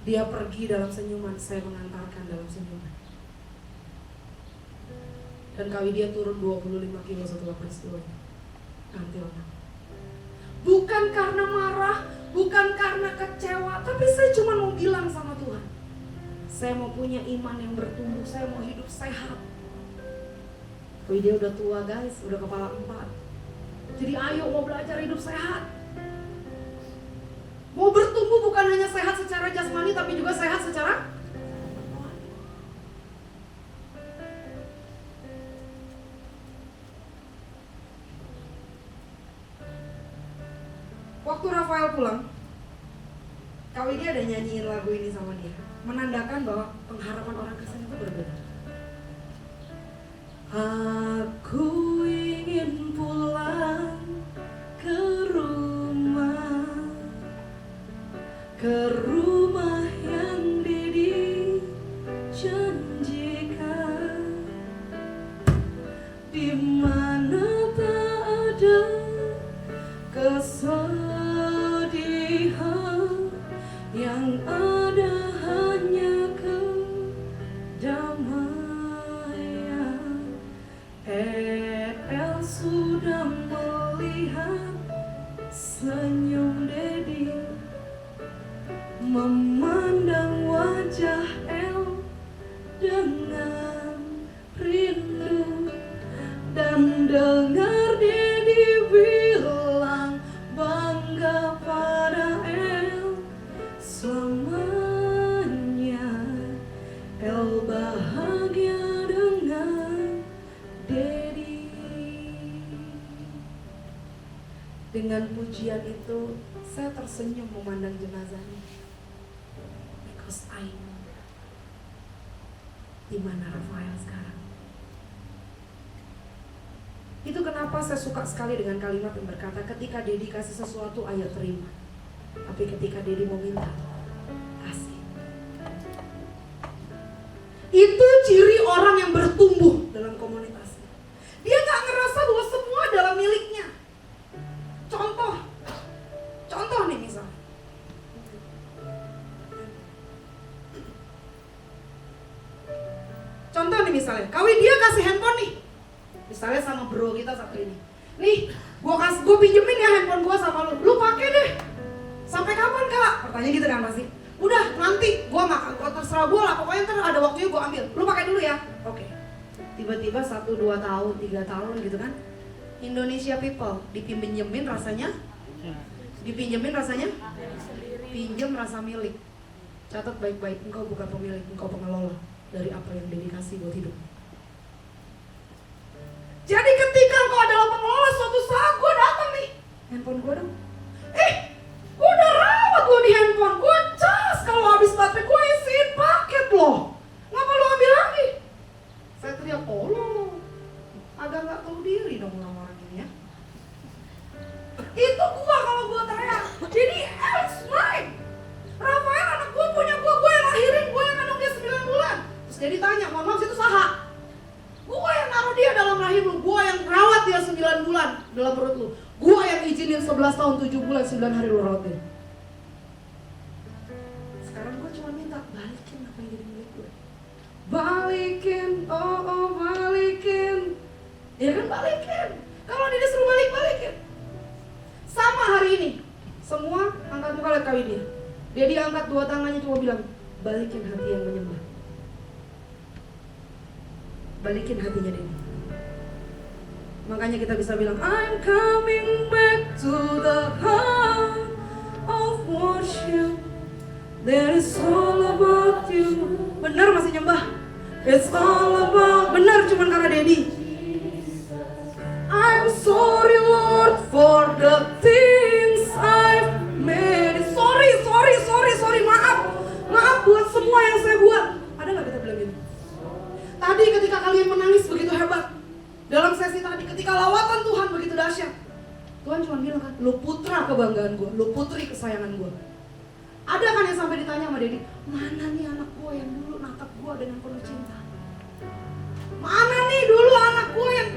Dia pergi dalam senyuman, saya mengantarkan dalam senyuman. Dan kali dia turun 25 kilo setelah peristiwa ini. Ganti orang. Bukan karena marah, bukan karena kecewa, tapi saya cuma mau bilang sama Tuhan, saya mau punya iman yang bertumbuh, saya mau hidup sehat. Wih, dia udah tua guys, udah kepala 4. Jadi ayo mau belajar hidup sehat. Mau bertumbuh bukan hanya sehat secara jasmani, tapi juga sehat secara rohani. Waktu Rafael pulang, Kak Widya ada nyanyiin lagu ini sama dia, menandakan bahwa pengharapan orang Kristen itu berbeda. Aku ingin pulang ke rumah yang Dedi janjikan, di mana tak ada kesedihan, yang ada hanya kedamaian. El sudah melihat senyum Dedi memandang wajah El dengan rindu, dan dengar Dedi bilang bangga pada El. Selamanya El bahagia dengan Dedi. Dengan pujian itu saya tersenyum memandang jenazahnya, because I know di mana Rafael sekarang. Itu kenapa saya suka sekali dengan kalimat yang berkata, ketika Dedi kasih sesuatu, ayo terima. Tapi ketika Dedi mau minta, kasih. Itu ciri orang yang bertumbuh dalam komunitasnya. Dia gak ngerasa bahwa semua adalah miliknya. Contoh nih misalnya. Kawin dia kasih handphone nih. Misalnya sama bro kita satu ini. Nih, gue pinjemin ya handphone gue sama lu. Lu pakai deh. Sampai kapan kak? Pertanyaan gitu kan pasti. Udah nanti gue makan, terserah gue lah. Pokoknya ntar ada waktunya gue ambil. Lu pakai dulu ya. Oke. Tiba-tiba 1, 2 tahun, 3 tahun gitu kan. Indonesia people dipinjemin rasanya. Pinjam rasa milik. Catat baik-baik, engkau bukan pemilik, engkau pengelola dari apa yang dedikasi buat hidup. Jadi ketika engkau adalah pengelola, suatu saat gue datang nih, handphone gue dong. Gue udah rawat lo di handphone, gue cas kalau habis baterai, gue isiin paket loh. Ngapa lo ambil lagi? Saya teriak, tolong, agak gak tahu diri dong orang-orang ini ya. Itu gue kalau gue teriak. Jadi Alex mine. Rafael anak gue punya gue yang lahirin, gue yang kandung dia 9 bulan. Terus dia ditanya, mohon maaf itu saha? Gue yang naruh dia dalam rahim lu, gue yang rawat dia 9 bulan dalam perut lu. Gue yang izinin 11 tahun 7 bulan 9 hari lu rawat dia. Sekarang gue cuma minta balikin apa yang jadi milik gue. Balikin, balikin. Ya kan balikin. Kalau dia disuruh balikin. Sama hari ini, semua angkat muka lihat kawin dia. Dia diangkat 2 tangannya cuma bilang, balikin hati yang menyembah. Balikin hatinya dia. Makanya kita bisa bilang, I'm coming back to the heart of worship. That is all about you. Benar masih nyembah. It's all about. Benar cuman karena Dedi. I'm sorry Lord for the things I've made. Sorry, maaf buat semua yang saya buat. Ada gak kita bilang gitu? Tadi ketika kalian menangis begitu hebat, dalam sesi tadi ketika lawatan Tuhan begitu dahsyat, Tuhan cuma bilang kan, lu putra kebanggaan gue, lu putri kesayangan gue. Ada kan yang sampai ditanya sama Dedi, mana nih anak gue yang dulu natap gue dengan penuh cinta? Mana nih dulu anak gue yang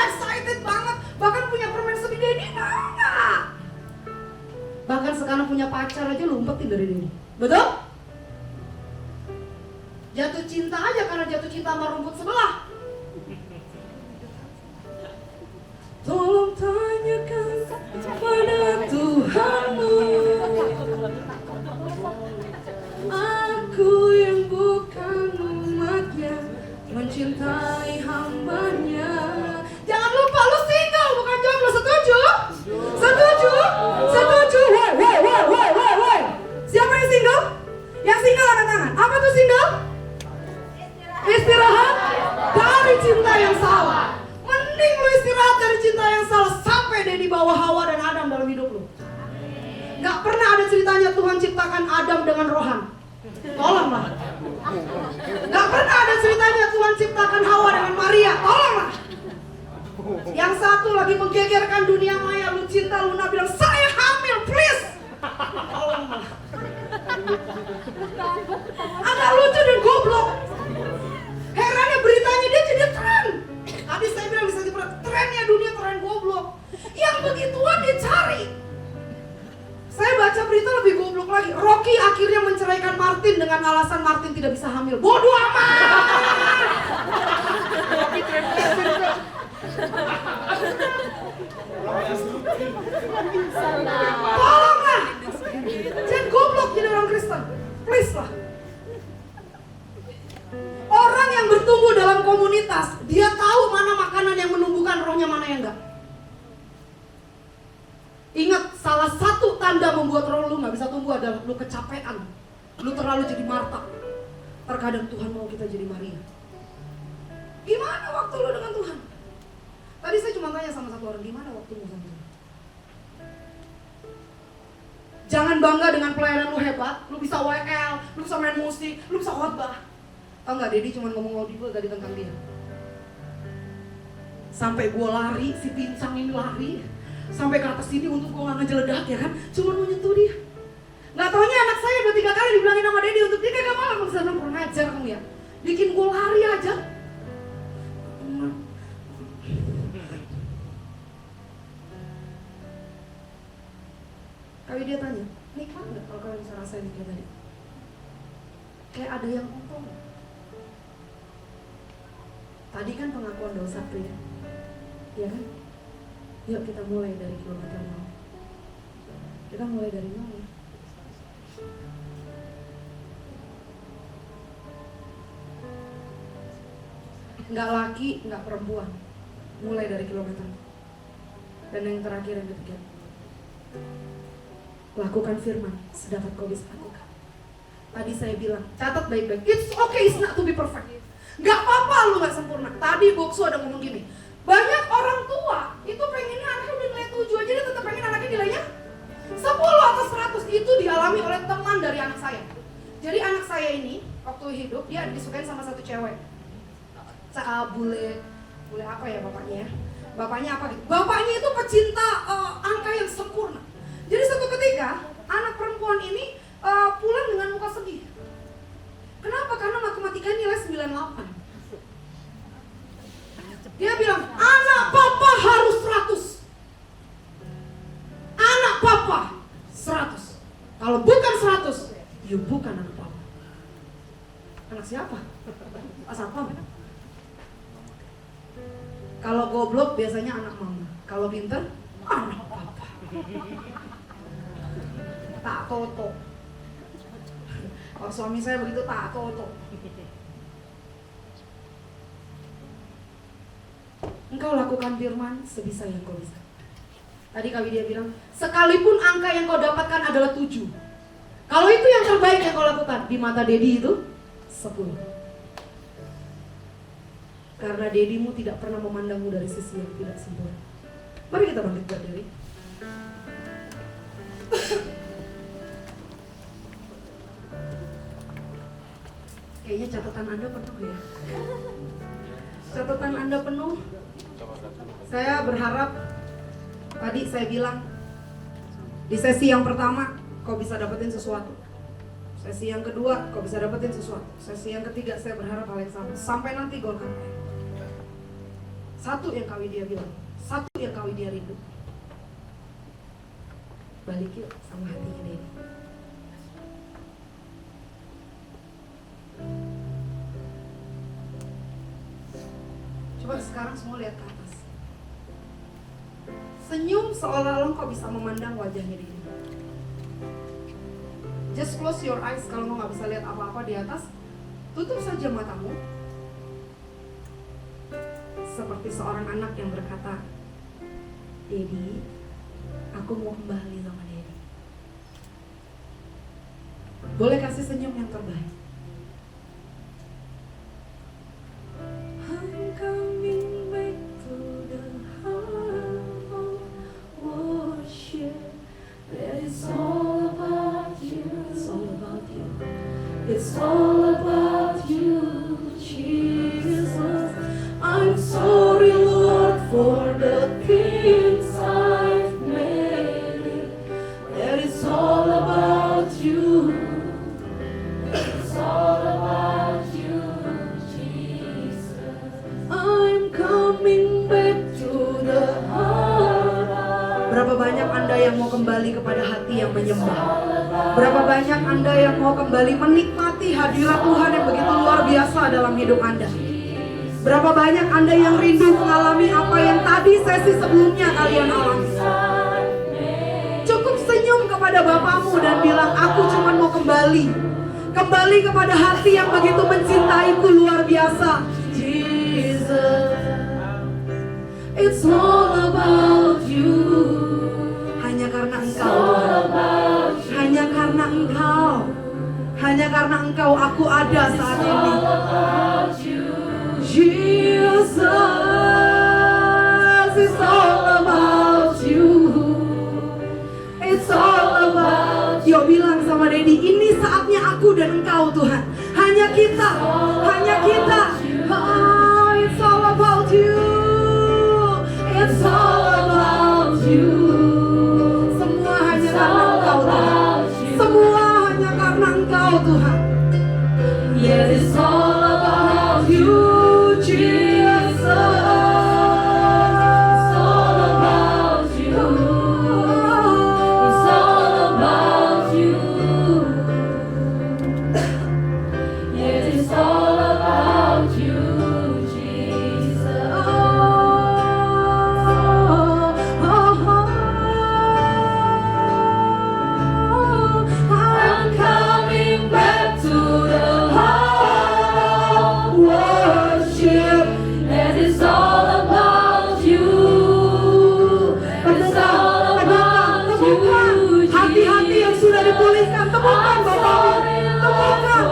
excited banget, bahkan punya permen sepi Dedi enggak. Bahkan sekarang punya pacar aja lu umpetin dari Dedi. Betul? Jatuh cinta aja karena jatuh cinta sama rumput sebelah. Tolong tanyakan pada Tuhanmu, aku yang bukan umatnya mencintai hambanya. Jangan lupa lu single bukan jomblo, setuju? Setuju? Woi. Siapa yang single? Yang single angkat tangan. Apa tuh single? Istirahat dari cinta yang salah. Mending lu istirahat dari cinta yang salah sampai dia di bawah Hawa dan Adam dalam hidup lu. Gak pernah ada ceritanya Tuhan ciptakan Adam dengan rohan. Tolonglah. Gak pernah ada ceritanya Tuhan ciptakan Hawa dengan Maria. Tolonglah. Yang satu lagi menggegerkan dunia maya, lu cinta, lu bilang saya hamil, please. Tolonglah. Agak lucu dan goblok. Herannya beritanya dia jadi tren. Tadi saya bilang bisa trennya dunia tren goblok. Yang begituan dicari. Saya baca berita lebih goblok lagi. Rocky akhirnya menceraikan Martin dengan alasan Martin tidak bisa hamil. Bodoh amat. Rocky tren. Tolonglah. Jangan goblok jadi orang Kristen. waktu adalah lu kecapean, lu terlalu jadi Marta. Terkadang Tuhan mau kita jadi Maria. Gimana waktu lu dengan Tuhan? Tadi saya cuma tanya sama satu orang, gimana waktumu sama Tuhan? Jangan bangga dengan pelayanan lu hebat, lu bisa WL, lu bisa main musik, lu bisa khotbah. Tahu nggak, Dedi cuma ngomong audible tadi tentang dia. Sampai gue lari, si pincang ini lari sampai ke atas sini untuk gue gak ngejeledak ya kan, cuma mau nyentuh dia. Gak taunya anak saya udah 3 kali dibilangin sama Dedi untuk dia kagak malam. Saya bilang, kurang ajar kamu ya, bikin gue lari aja. Kali dia tanya, nikmat gak kalau kalian bisa rasain kayak tadi? Kayak ada yang untung. Tadi kan pengakuan dosa tuh ya, iya kan? Yuk kita mulai dari kilometer 0. Kita mulai dari 0 ya. Nggak laki, nggak perempuan. Mulai dari kilometer. Dan yang terakhir yang ketiga, lakukan firman sedapat kau bisa lakukan. Tadi saya bilang, catat baik-baik, it's okay, it's not to be perfect. Nggak apa-apa lu nggak sempurna. Tadi Boksu ada ngomong gini, banyak orang tua itu pengennya anaknya udah nilai 7 aja, dia tetap pengen anaknya nilainya 10 atau 100. Itu dialami oleh teman dari anak saya. Jadi anak saya ini waktu hidup dia disukain sama satu cewek. Bule apa ya bapaknya ya? Bapaknya apa gitu? Bapaknya itu pecinta angka yang sempurna. Jadi suatu ketika anak perempuan ini pulang dengan muka sedih. Kenapa? Karena matematika nilai 98. Dia bilang, anak papa harus 100. Anak papa 100. Kalau bukan 100, you bukan anak papa. Anak siapa? Pak Satpam. Kalau goblok biasanya anak mama. Kalau pinter, anak papa. Tak toto. Kalau suami saya begitu, tak toto. Engkau lakukan firman sebisa yang kau bisa. Tadi kali dia bilang, sekalipun angka yang kau dapatkan adalah 7. Kalau itu yang terbaik yang kau lakukan, di mata Dedi itu 10. Karena Dedimu tidak pernah memandangmu dari sisi yang tidak sempurna. Mari kita bangkit berdiri. Kayaknya catatan Anda penuh ya. Catatan Anda penuh. Saya berharap, tadi saya bilang, di sesi yang pertama kau bisa dapetin sesuatu. Sesi yang kedua kau bisa dapetin sesuatu. Sesi yang ketiga saya berharap hal yang sama. Sampai nanti golkan. Satu yang kali dia bilang, satu yang kali dia rindu. Balik yuk sama hatinya dia. Coba sekarang semua lihat ke atas. Senyum seolah-olah kau bisa memandang wajahnya dia. Just close your eyes kalau mau gak bisa lihat apa-apa di atas. Tutup saja matamu. Seperti seorang anak yang berkata, Dedi, aku mau kembali sama Dedi. Boleh kasih senyum yang terbaik. I'm coming back to the heart of worship. That is all about you. It's all about you. It's all about you, Jesus. I'm sorry, Lord, for the things I've made. That is all about you. It's all about you, Jesus. I'm coming back to the heart. Berapa banyak Anda yang mau kembali kepada hati yang menyembah? Berapa banyak Anda yang mau kembali menikmati hadirat Tuhan yang begitu luar biasa dalam hidup Anda? Berapa banyak Anda yang rindu mengalami apa yang tadi sesi sebelumnya kalian alami? Cukup senyum kepada Bapamu dan bilang, aku cuma mau kembali. Kembali kepada hati yang begitu mencintaiku luar biasa. Jesus, it's all about you. Hanya karena Engkau, hanya karena karena Engkau. Hanya karena Engkau aku ada saat ini. Jesus, it's all about you. It's all about you. Yo bilang sama Dedi, ini saatnya aku dan Engkau Tuhan. Hanya kita, hanya kita. Oh, it's all about you. It's all about you. Semua hanya karena Engkau Tuhan. Semua hanya karena Engkau Tuhan. Yes, it's all about you, Jesus. It's all about you. It's all about you. Yes, it's all about you, Jesus. I'm coming back to the heart of worship. Yes, it's all about you. It's all about you, hati-hati yang sudah dipulihkan, temukan Bapamu.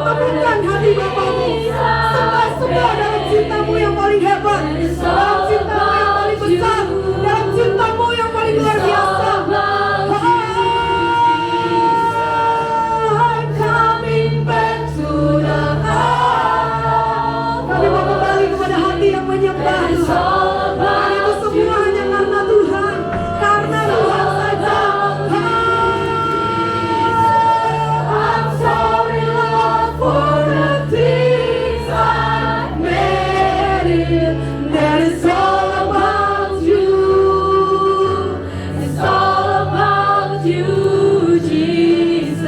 Temukan hati Bapamu. Semua dalam cintamu yang paling hebat, dalam cintamu yang paling besar, dalam cintamu yang paling luar biasa. I'm coming back to the heart. Kami mau kembali kepada hati yang menyembah Tuhan. Dan itu semua hanya karena Tuhan, karena Tuhan saja. I'm sorry Lord for the things I made it. That is all about you. It's all about you, Jesus.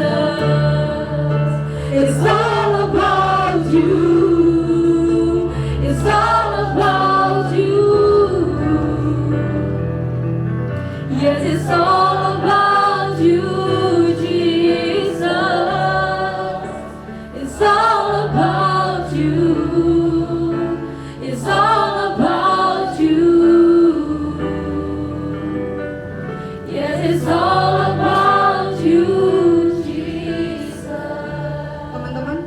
It's all about you. It's all about you. Yes, it's all about you, Jesus. It's all about you. It's all about you. Yes, it's all about you, Jesus. Teman-teman,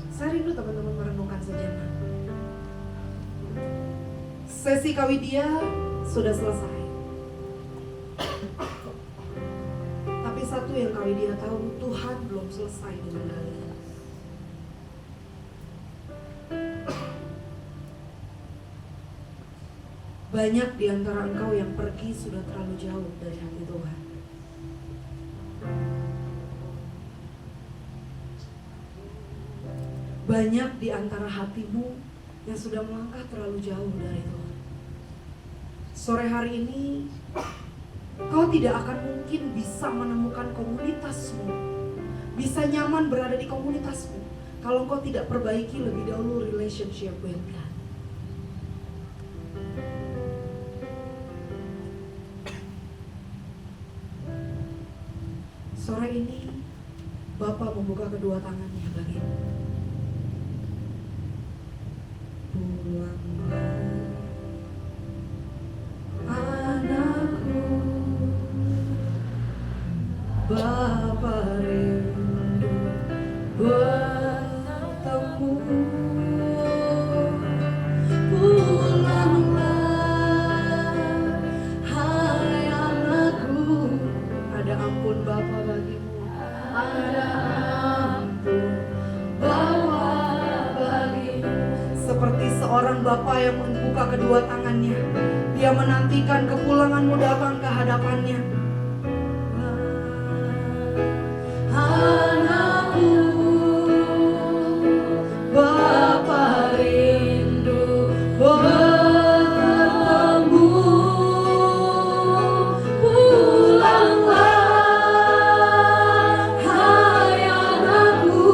saya rindu teman-teman merenungkan sejenak. Sesi Kawidia sudah selesai. Tapi satu yang Kawidia tahu, Tuhan belum selesai dengan kalian. Banyak di antara engkau yang pergi sudah terlalu jauh dari hati Tuhan. Banyak di antara hatimu yang sudah melangkah terlalu jauh dari Tuhan. Sore hari ini kau tidak akan mungkin bisa menemukan komunitasmu, bisa nyaman berada di komunitasmu kalau kau tidak perbaiki lebih dahulu relationship with God. Sore ini Bapa membuka kedua tangannya bagimu. Pulanglah anakku, Bapa rindu bertemu. Pulanglah hai anakku. Ada ampun Bapa bagimu, ada ampun Bapa bagimu. Seperti seorang Bapa yang membuka kedua tangannya, dia menantikan kepulanganmu datang ke hadapannya. Anakku, Bapa rindu bertemu. Pulanglah hai anakku,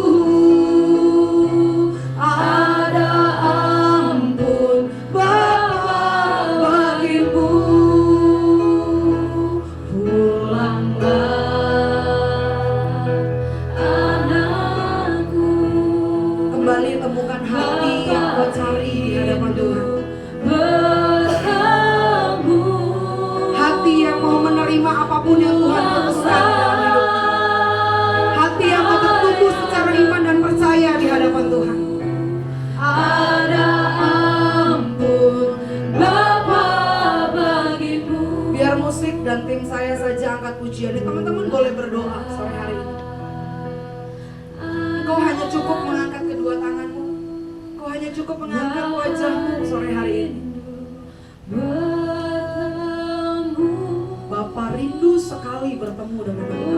ada ampun Bapa bagimu. pujiannya. Teman-teman boleh berdoa sore hari ini. Engkau hanya cukup mengangkat kedua tanganmu. Engkau hanya cukup mengangkat wajahmu sore hari ini. Bapa rindu sekali bertemu dengan engkau.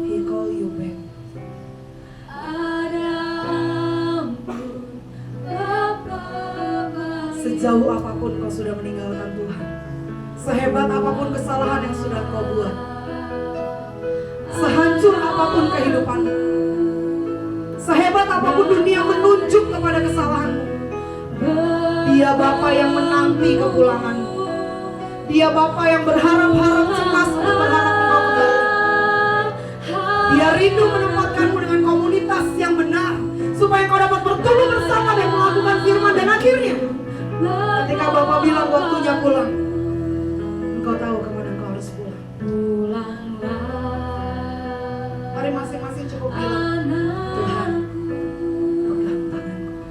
He call you back. Sejauh apapun kau sudah meninggalkan Tuhan, sehebat apapun kesalahan yang sudah kau buat, sehancur apapun kehidupanmu, sehebat apapun dunia menunjuk kepada kesalahanmu, Dia Bapa yang menanti kepulanganmu. Dia Bapa yang berharap-harap cemas untuk berharap engkau kembali. Dia rindu menempatkanmu dengan komunitas yang benar, supaya kau dapat bertumbuh bersama dan melakukan firman. Dan akhirnya ketika Bapa bilang waktunya pulang, engkau tahu kemana engkau harus pulang. Mari masing-masing cukup bilang, Tuhan, pegang tanganku.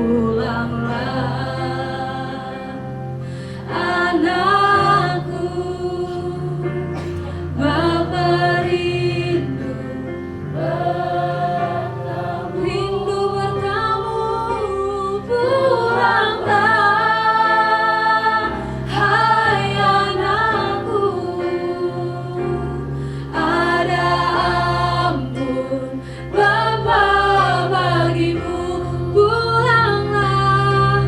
pulanglah anakku, Bapa rindu bertamu, pulanglah hai anakku, ada ampun Bapa bagimu, pulanglah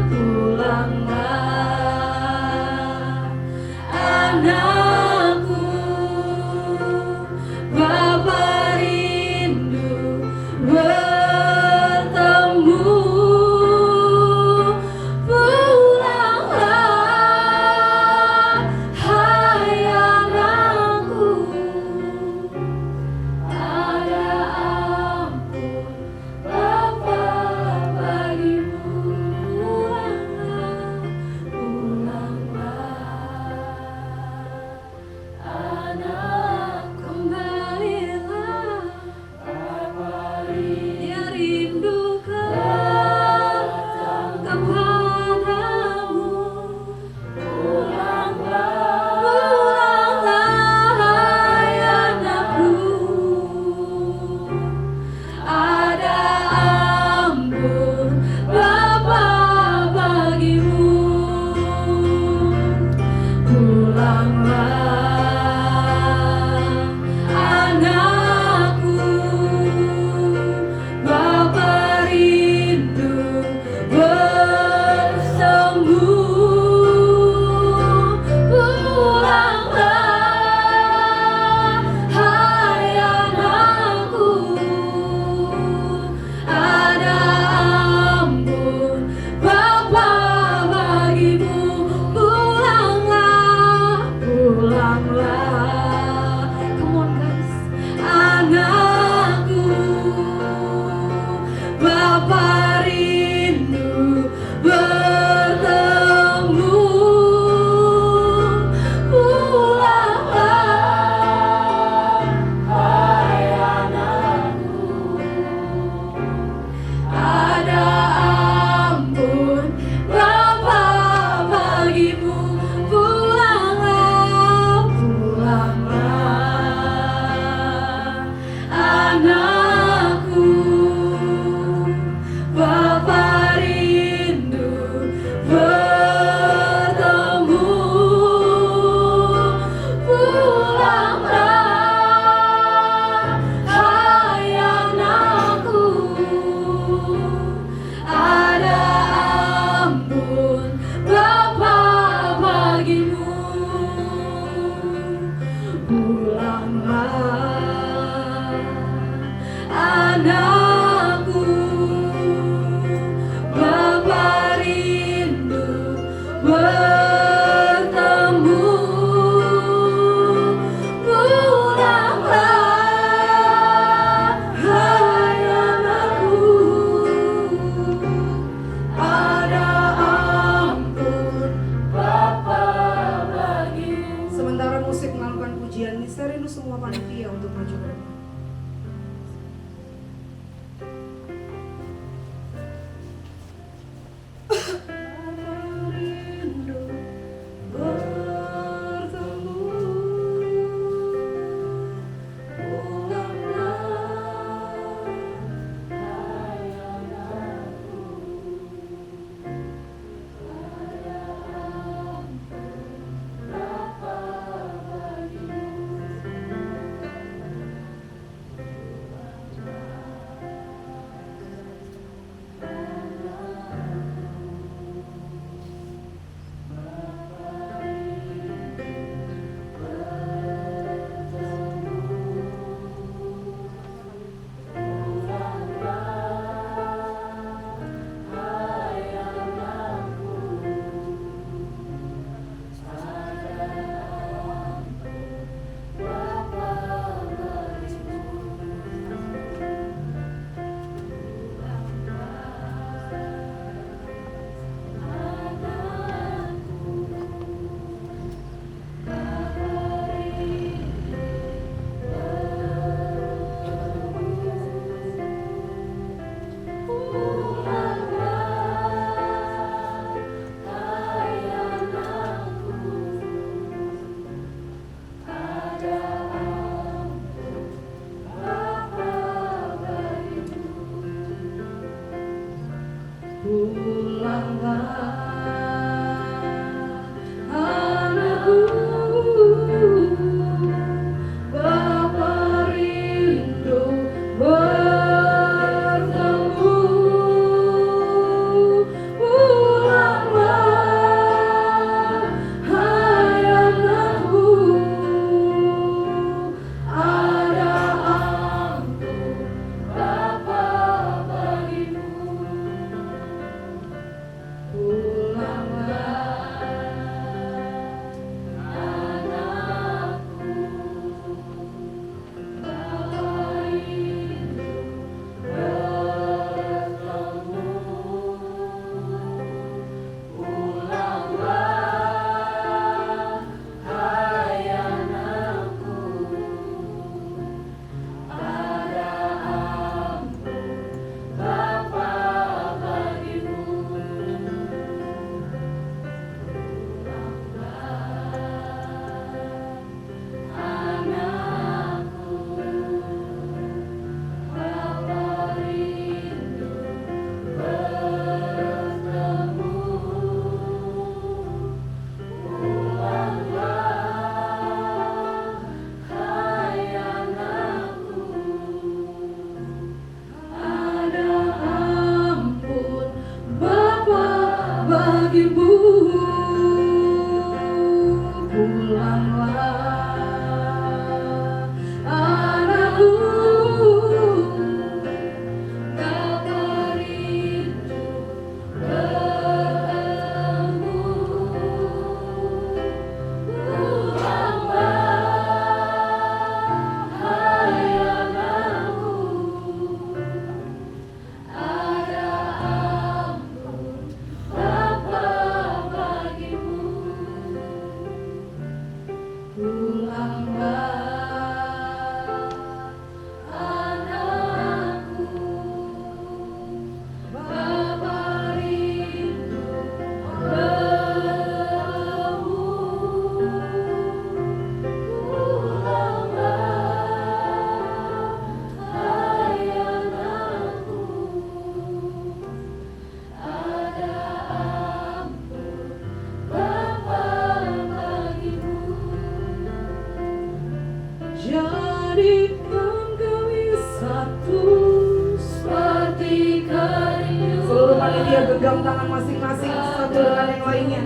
Genggam tangan masing-masing satu dengan yang lainnya.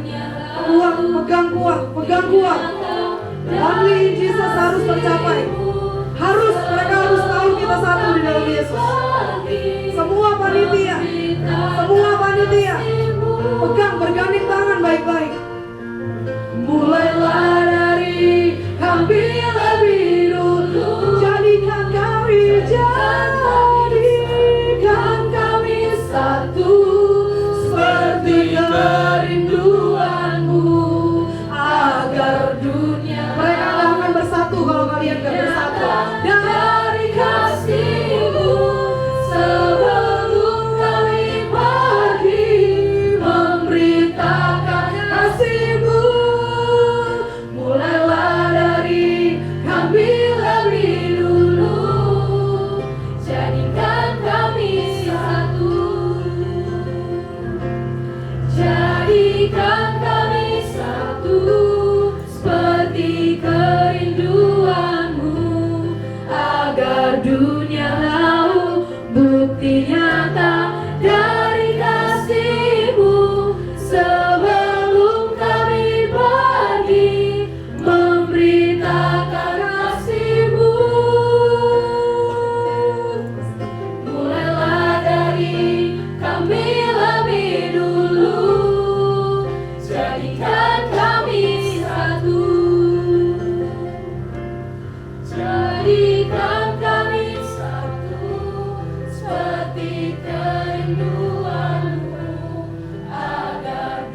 Kuat, pegang kuat, pegang kuat. Only Jesus harus tercapai. Mereka harus tahu kita satu di dalam Yesus. Semua panitia, pegang, berganding tangan baik-baik. Mulailah dari kami lebih dulu, jadikan kami satu. Seperti kerinduanmu agar dunia. Mereka gak akan bersatu kalau kalian gak bersatu. Dari kasih-Mu sebelum kami pergi, memberitakan kasih-Mu. Mulailah dari kami lebih dulu, jadikan kami satu. Jadikan kami satu, seperti kerinduanmu, agar dunia tahu bukti nyata dari kasih-Mu. Sebelum kami pergi, memberitakan kasih-Mu. Mulailah dari kami lebih dulu, jadikan kami satu. Jadikan kami satu, seperti kerinduanmu, agar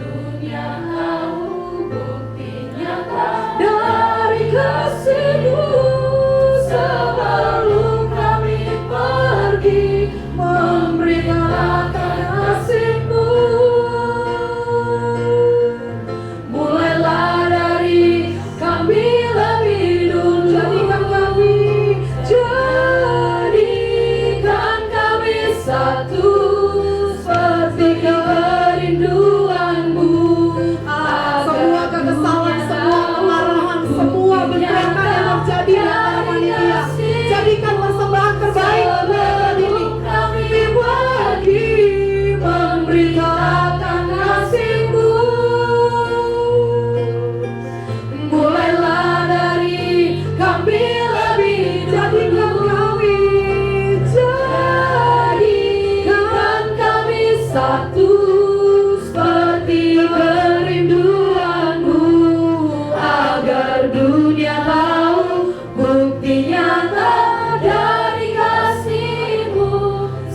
memberitakan kasih-Mu. Mulailah dari kami lebih jadikan kami satu seperti kerinduan-Mu, agar dunia tahu bukti nyata dari kasih-Mu.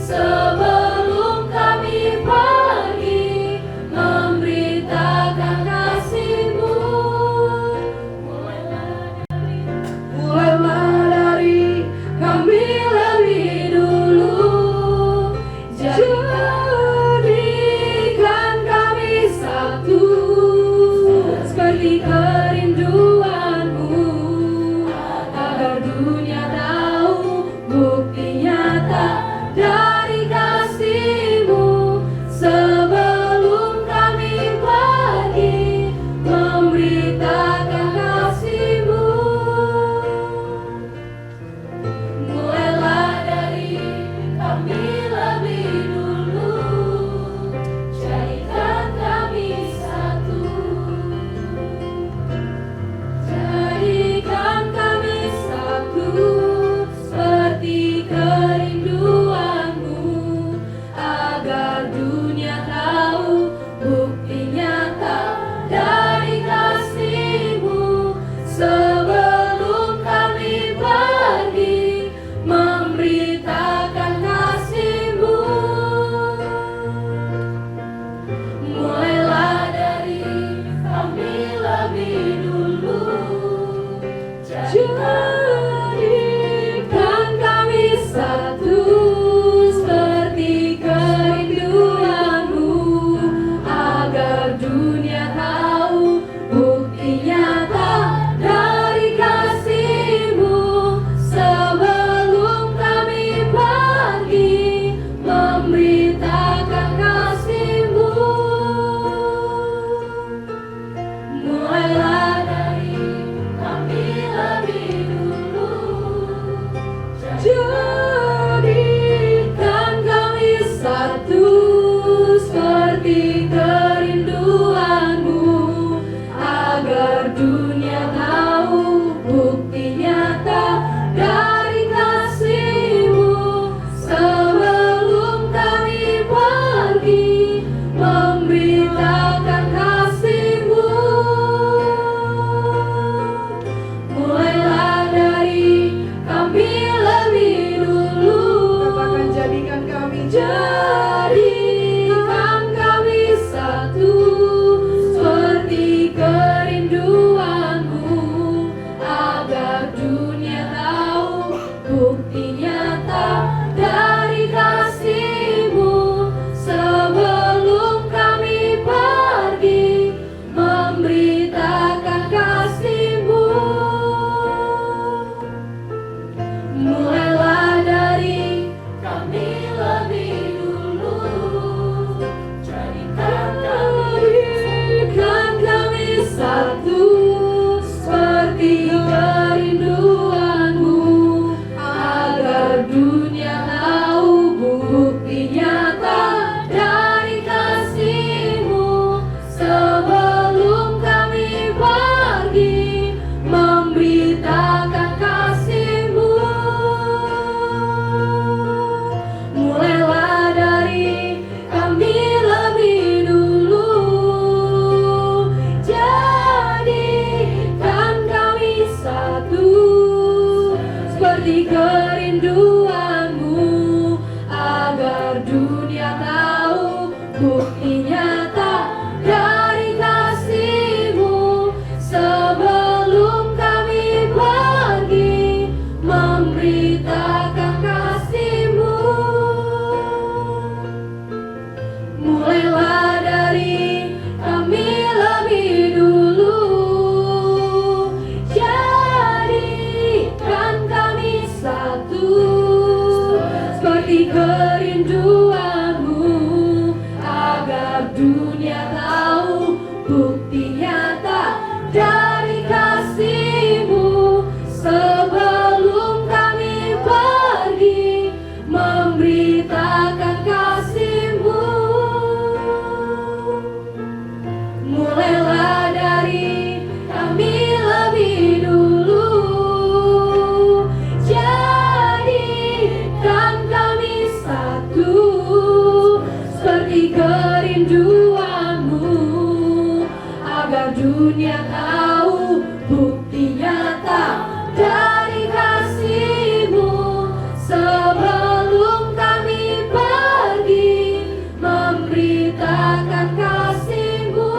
Sebelum kami pergi memberitakan kasih-Mu, mulailah dari kami lebih dulu, jadikan kami satu seperti kerinduan-Mu, agar dunia tahu bukti nyata dari kasih-Mu. Sebelum kami pergi memberitakan kasih-Mu, mulailah dari kami lebih dulu, jadikan kami satu, jadikan kami satu seperti kerinduan-Mu, agar dunia tahu bukti nyata dari kasih-Mu. Sebelum kami pergi memberitakan kasih-Mu, mulailah dari kami lebih dulu, jadikan kami satu seperti kerinduan-Mu, agar dunia tahu bukti nyata dari kasih-Mu. Sebelum kami pergi memberitakan kasih-Mu, mulailah dari kami lebih dulu, jadikan kami satu seperti kerinduan-Mu, agar dunia tahu bukti nyata dari kasih-Mu. Sebelum kami pergi memberitakan kasih-Mu, mulailah dari kami lebih dulu, katakan jadikan kami satu seperti kerinduan-Mu, agar dunia tahu bukti nyata dari kasih-Mu. Sebelum kami pergi memberitakan kasih-Mu, mulailah dari kami lebih dulu, jadikan kami satu seperti kerinduan-Mu, agar dunia tahu bukti nyata dari kasih-Mu. Sebelum kami pergi memberitakan kasih-Mu, mulailah dari kami lebih dulu, jadikan kami satu seperti kerinduan-Mu, agar dunia tahu bukti nyata dari kasih-Mu. Sebelum kami pergi memberitakan kasih-Mu, mulailah dari kami lebih dulu, jadikan kami satu seperti kerinduan-Mu, agar dunia tahu bukti nyata dari kasih-Mu. Sebelum kami pergi memberitakan kasih-Mu, kerinduanmu, agar dunia tahu bukti nyata dari kasih-Mu. Sebelum kami pergi memberitakan kasih-Mu,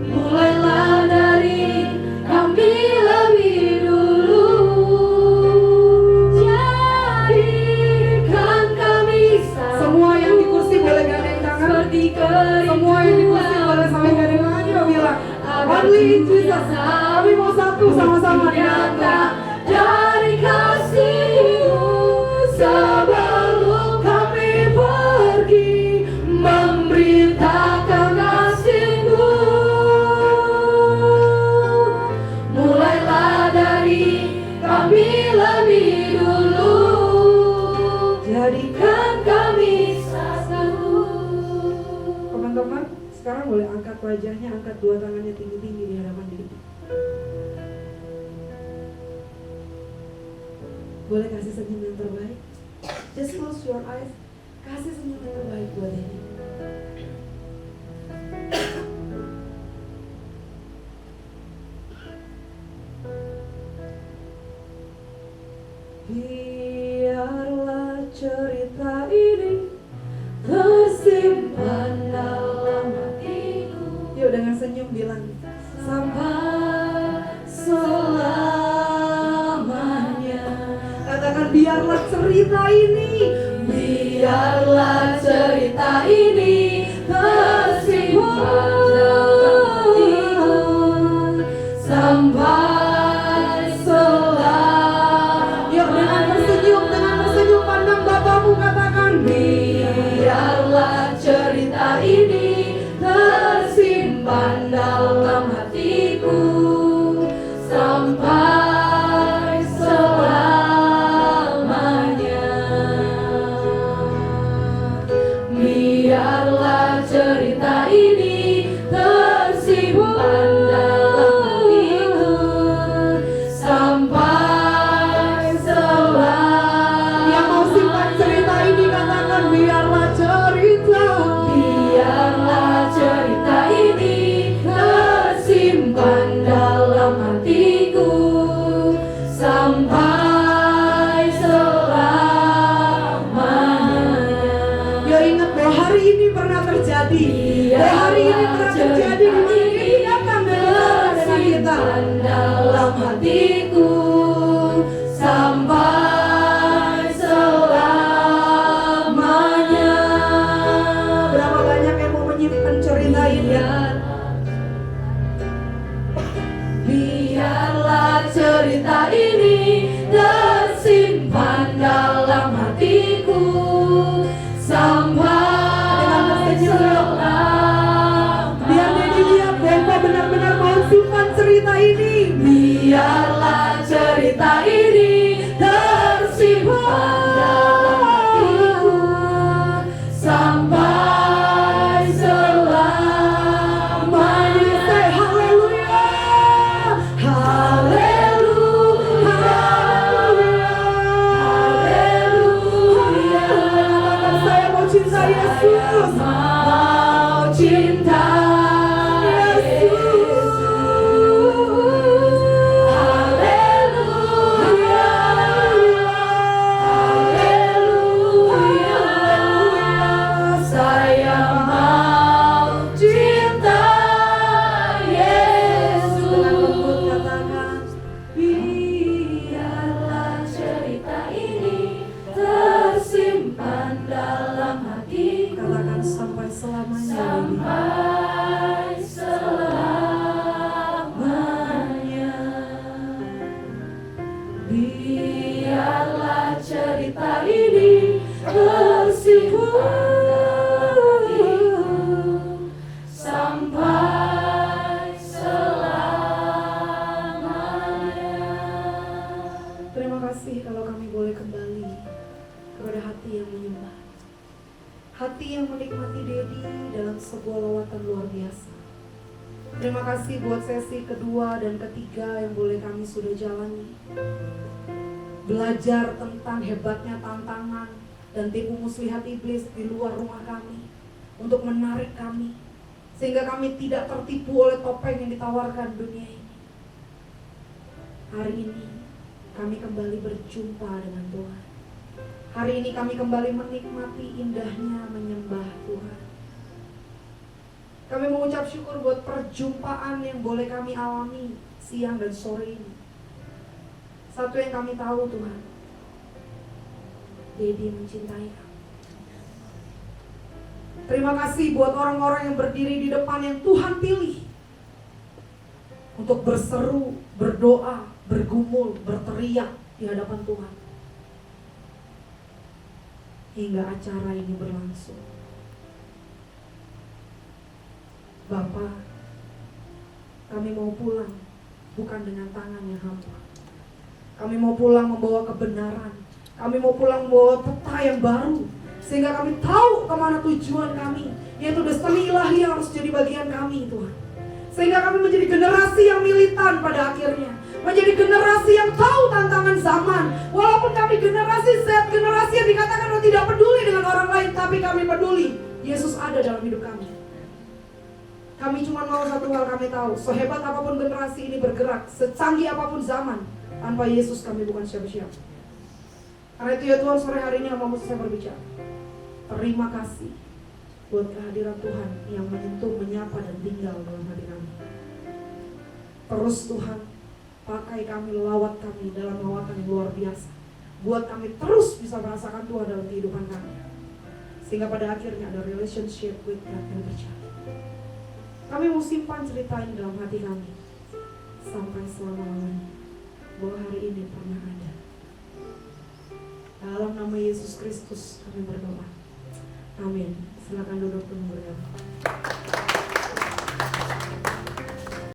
mulailah dari kami lebih dulu. Jadikan kami Semua yang di kursi boleh gandeng tangan. seperti kerinduan. Semua yang di kursi boleh sampai gandeng tangan. Yuk bilang, only Jesus. Kami mau satu sama-sama di dalam Tuhan. Dari kasih-Mu, sebelum kami pergi memberitakan kasih-Mu, mulailah dari kami lebih dulu. Jadikan kami satu. Teman-teman, sekarang boleh angkat wajahnya, angkat dua tangannya tinggi-tinggi di hadapan diri. Boleh kasih senyum yang terbaik. Just close your eyes. Kasih senyum yang terbaik buat ini. Biarlah cerita ini tersimpan dalam hatiku. Yuk dengan senyum bilang, sampai selamanya. Katakan biarlah cerita ini, biarlah cerita ini tersimpan dalam hatiku sampai selamanya. Yuk dengan tersenyum pandang Bapamu, katakan biarlah cerita ini tersimpan dalam hatiku sampai selamanya. Biarlah cerita ini tersimpan dalam hatiku sampai selamanya. Yang mau simpan cerita ini katakan biarlah cerita. Biarlah cerita ini tersimpan dalam hatiku sampai selamanya. Yo ingat bahwa hari ini pernah terjadi. Hari ini pernah terjadi di mana Dia datang dan kita dalam hatiku sampai selamanya. Berapa banyak yang mau menyimpan cerita ini? Biarlah cerita ini tersimpan dalam hatiku sampai selamanya. Biar Dedi lihat Beko benar-benar mau simpan cerita ini. Biarlah cerita ini tersimpan dalam hatiku sampai selamanya. Say haleluya, haleluya, haleluya. Saya mau cinta Yesus, mau cinta sampai selamanya. Biarlah cerita ini tersimpan sampai selamanya. Terima kasih kalau kami boleh kembali kepada hati yang menyembah, hati yang menikmati Dedi dalam sebuah lawatan luar biasa. Terima kasih buat sesi kedua dan ketiga yang boleh kami sudah jalani. Belajar tentang hebatnya tantangan, dan tipu muslihat iblis di luar rumah kami untuk menarik kami sehingga kami tidak tertipu oleh topeng yang ditawarkan dunia ini. Hari ini kami kembali berjumpa dengan Tuhan. Hari ini kami kembali menikmati indahnya menyembah Tuhan. Kami mengucap syukur buat perjumpaan yang boleh kami alami siang dan sore ini. Satu yang kami tahu, Tuhan, Dedi mencintai kami. Terima kasih buat orang-orang yang berdiri di depan yang Tuhan pilih untuk berseru, berdoa, bergumul, berteriak di hadapan Tuhan hingga acara ini berlangsung. Bapa, kami mau pulang bukan dengan tangan yang hampa. Kami mau pulang membawa kebenaran. Kami mau pulang membawa peta yang baru sehingga kami tahu kemana tujuan kami, yaitu destiny ilahi yang harus jadi bagian kami, Tuhan. Sehingga kami menjadi generasi yang militan pada akhirnya, menjadi generasi yang tahu tantangan zaman. Walaupun kami generasi Z, generasi yang dikatakan tidak peduli dengan orang lain, tapi kami peduli Yesus ada dalam hidup kami. Kami cuma mau satu hal, kami tahu sehebat apapun generasi ini bergerak, secanggih apapun zaman, tanpa Yesus kami bukan siapa-siapa. Karena itu ya Tuhan, sore hari ini yang mau saya berbicara. Terima kasih buat kehadiran Tuhan yang menyentuh, menyapa, dan tinggal dalam hati kami. Terus Tuhan, pakai kami, lawat kami dalam lawatan yang luar biasa. Buat kami terus bisa merasakan Tuhan dalam kehidupan kami. Sehingga pada akhirnya ada relationship with God yang terjadi. Kami mau simpan cerita ini dalam hati kami sampai selama-lamanya, bahwa hari ini pernah ada. Dalam nama Yesus Kristus kami berdoa. Amin. Silakan duduk dan berdoa.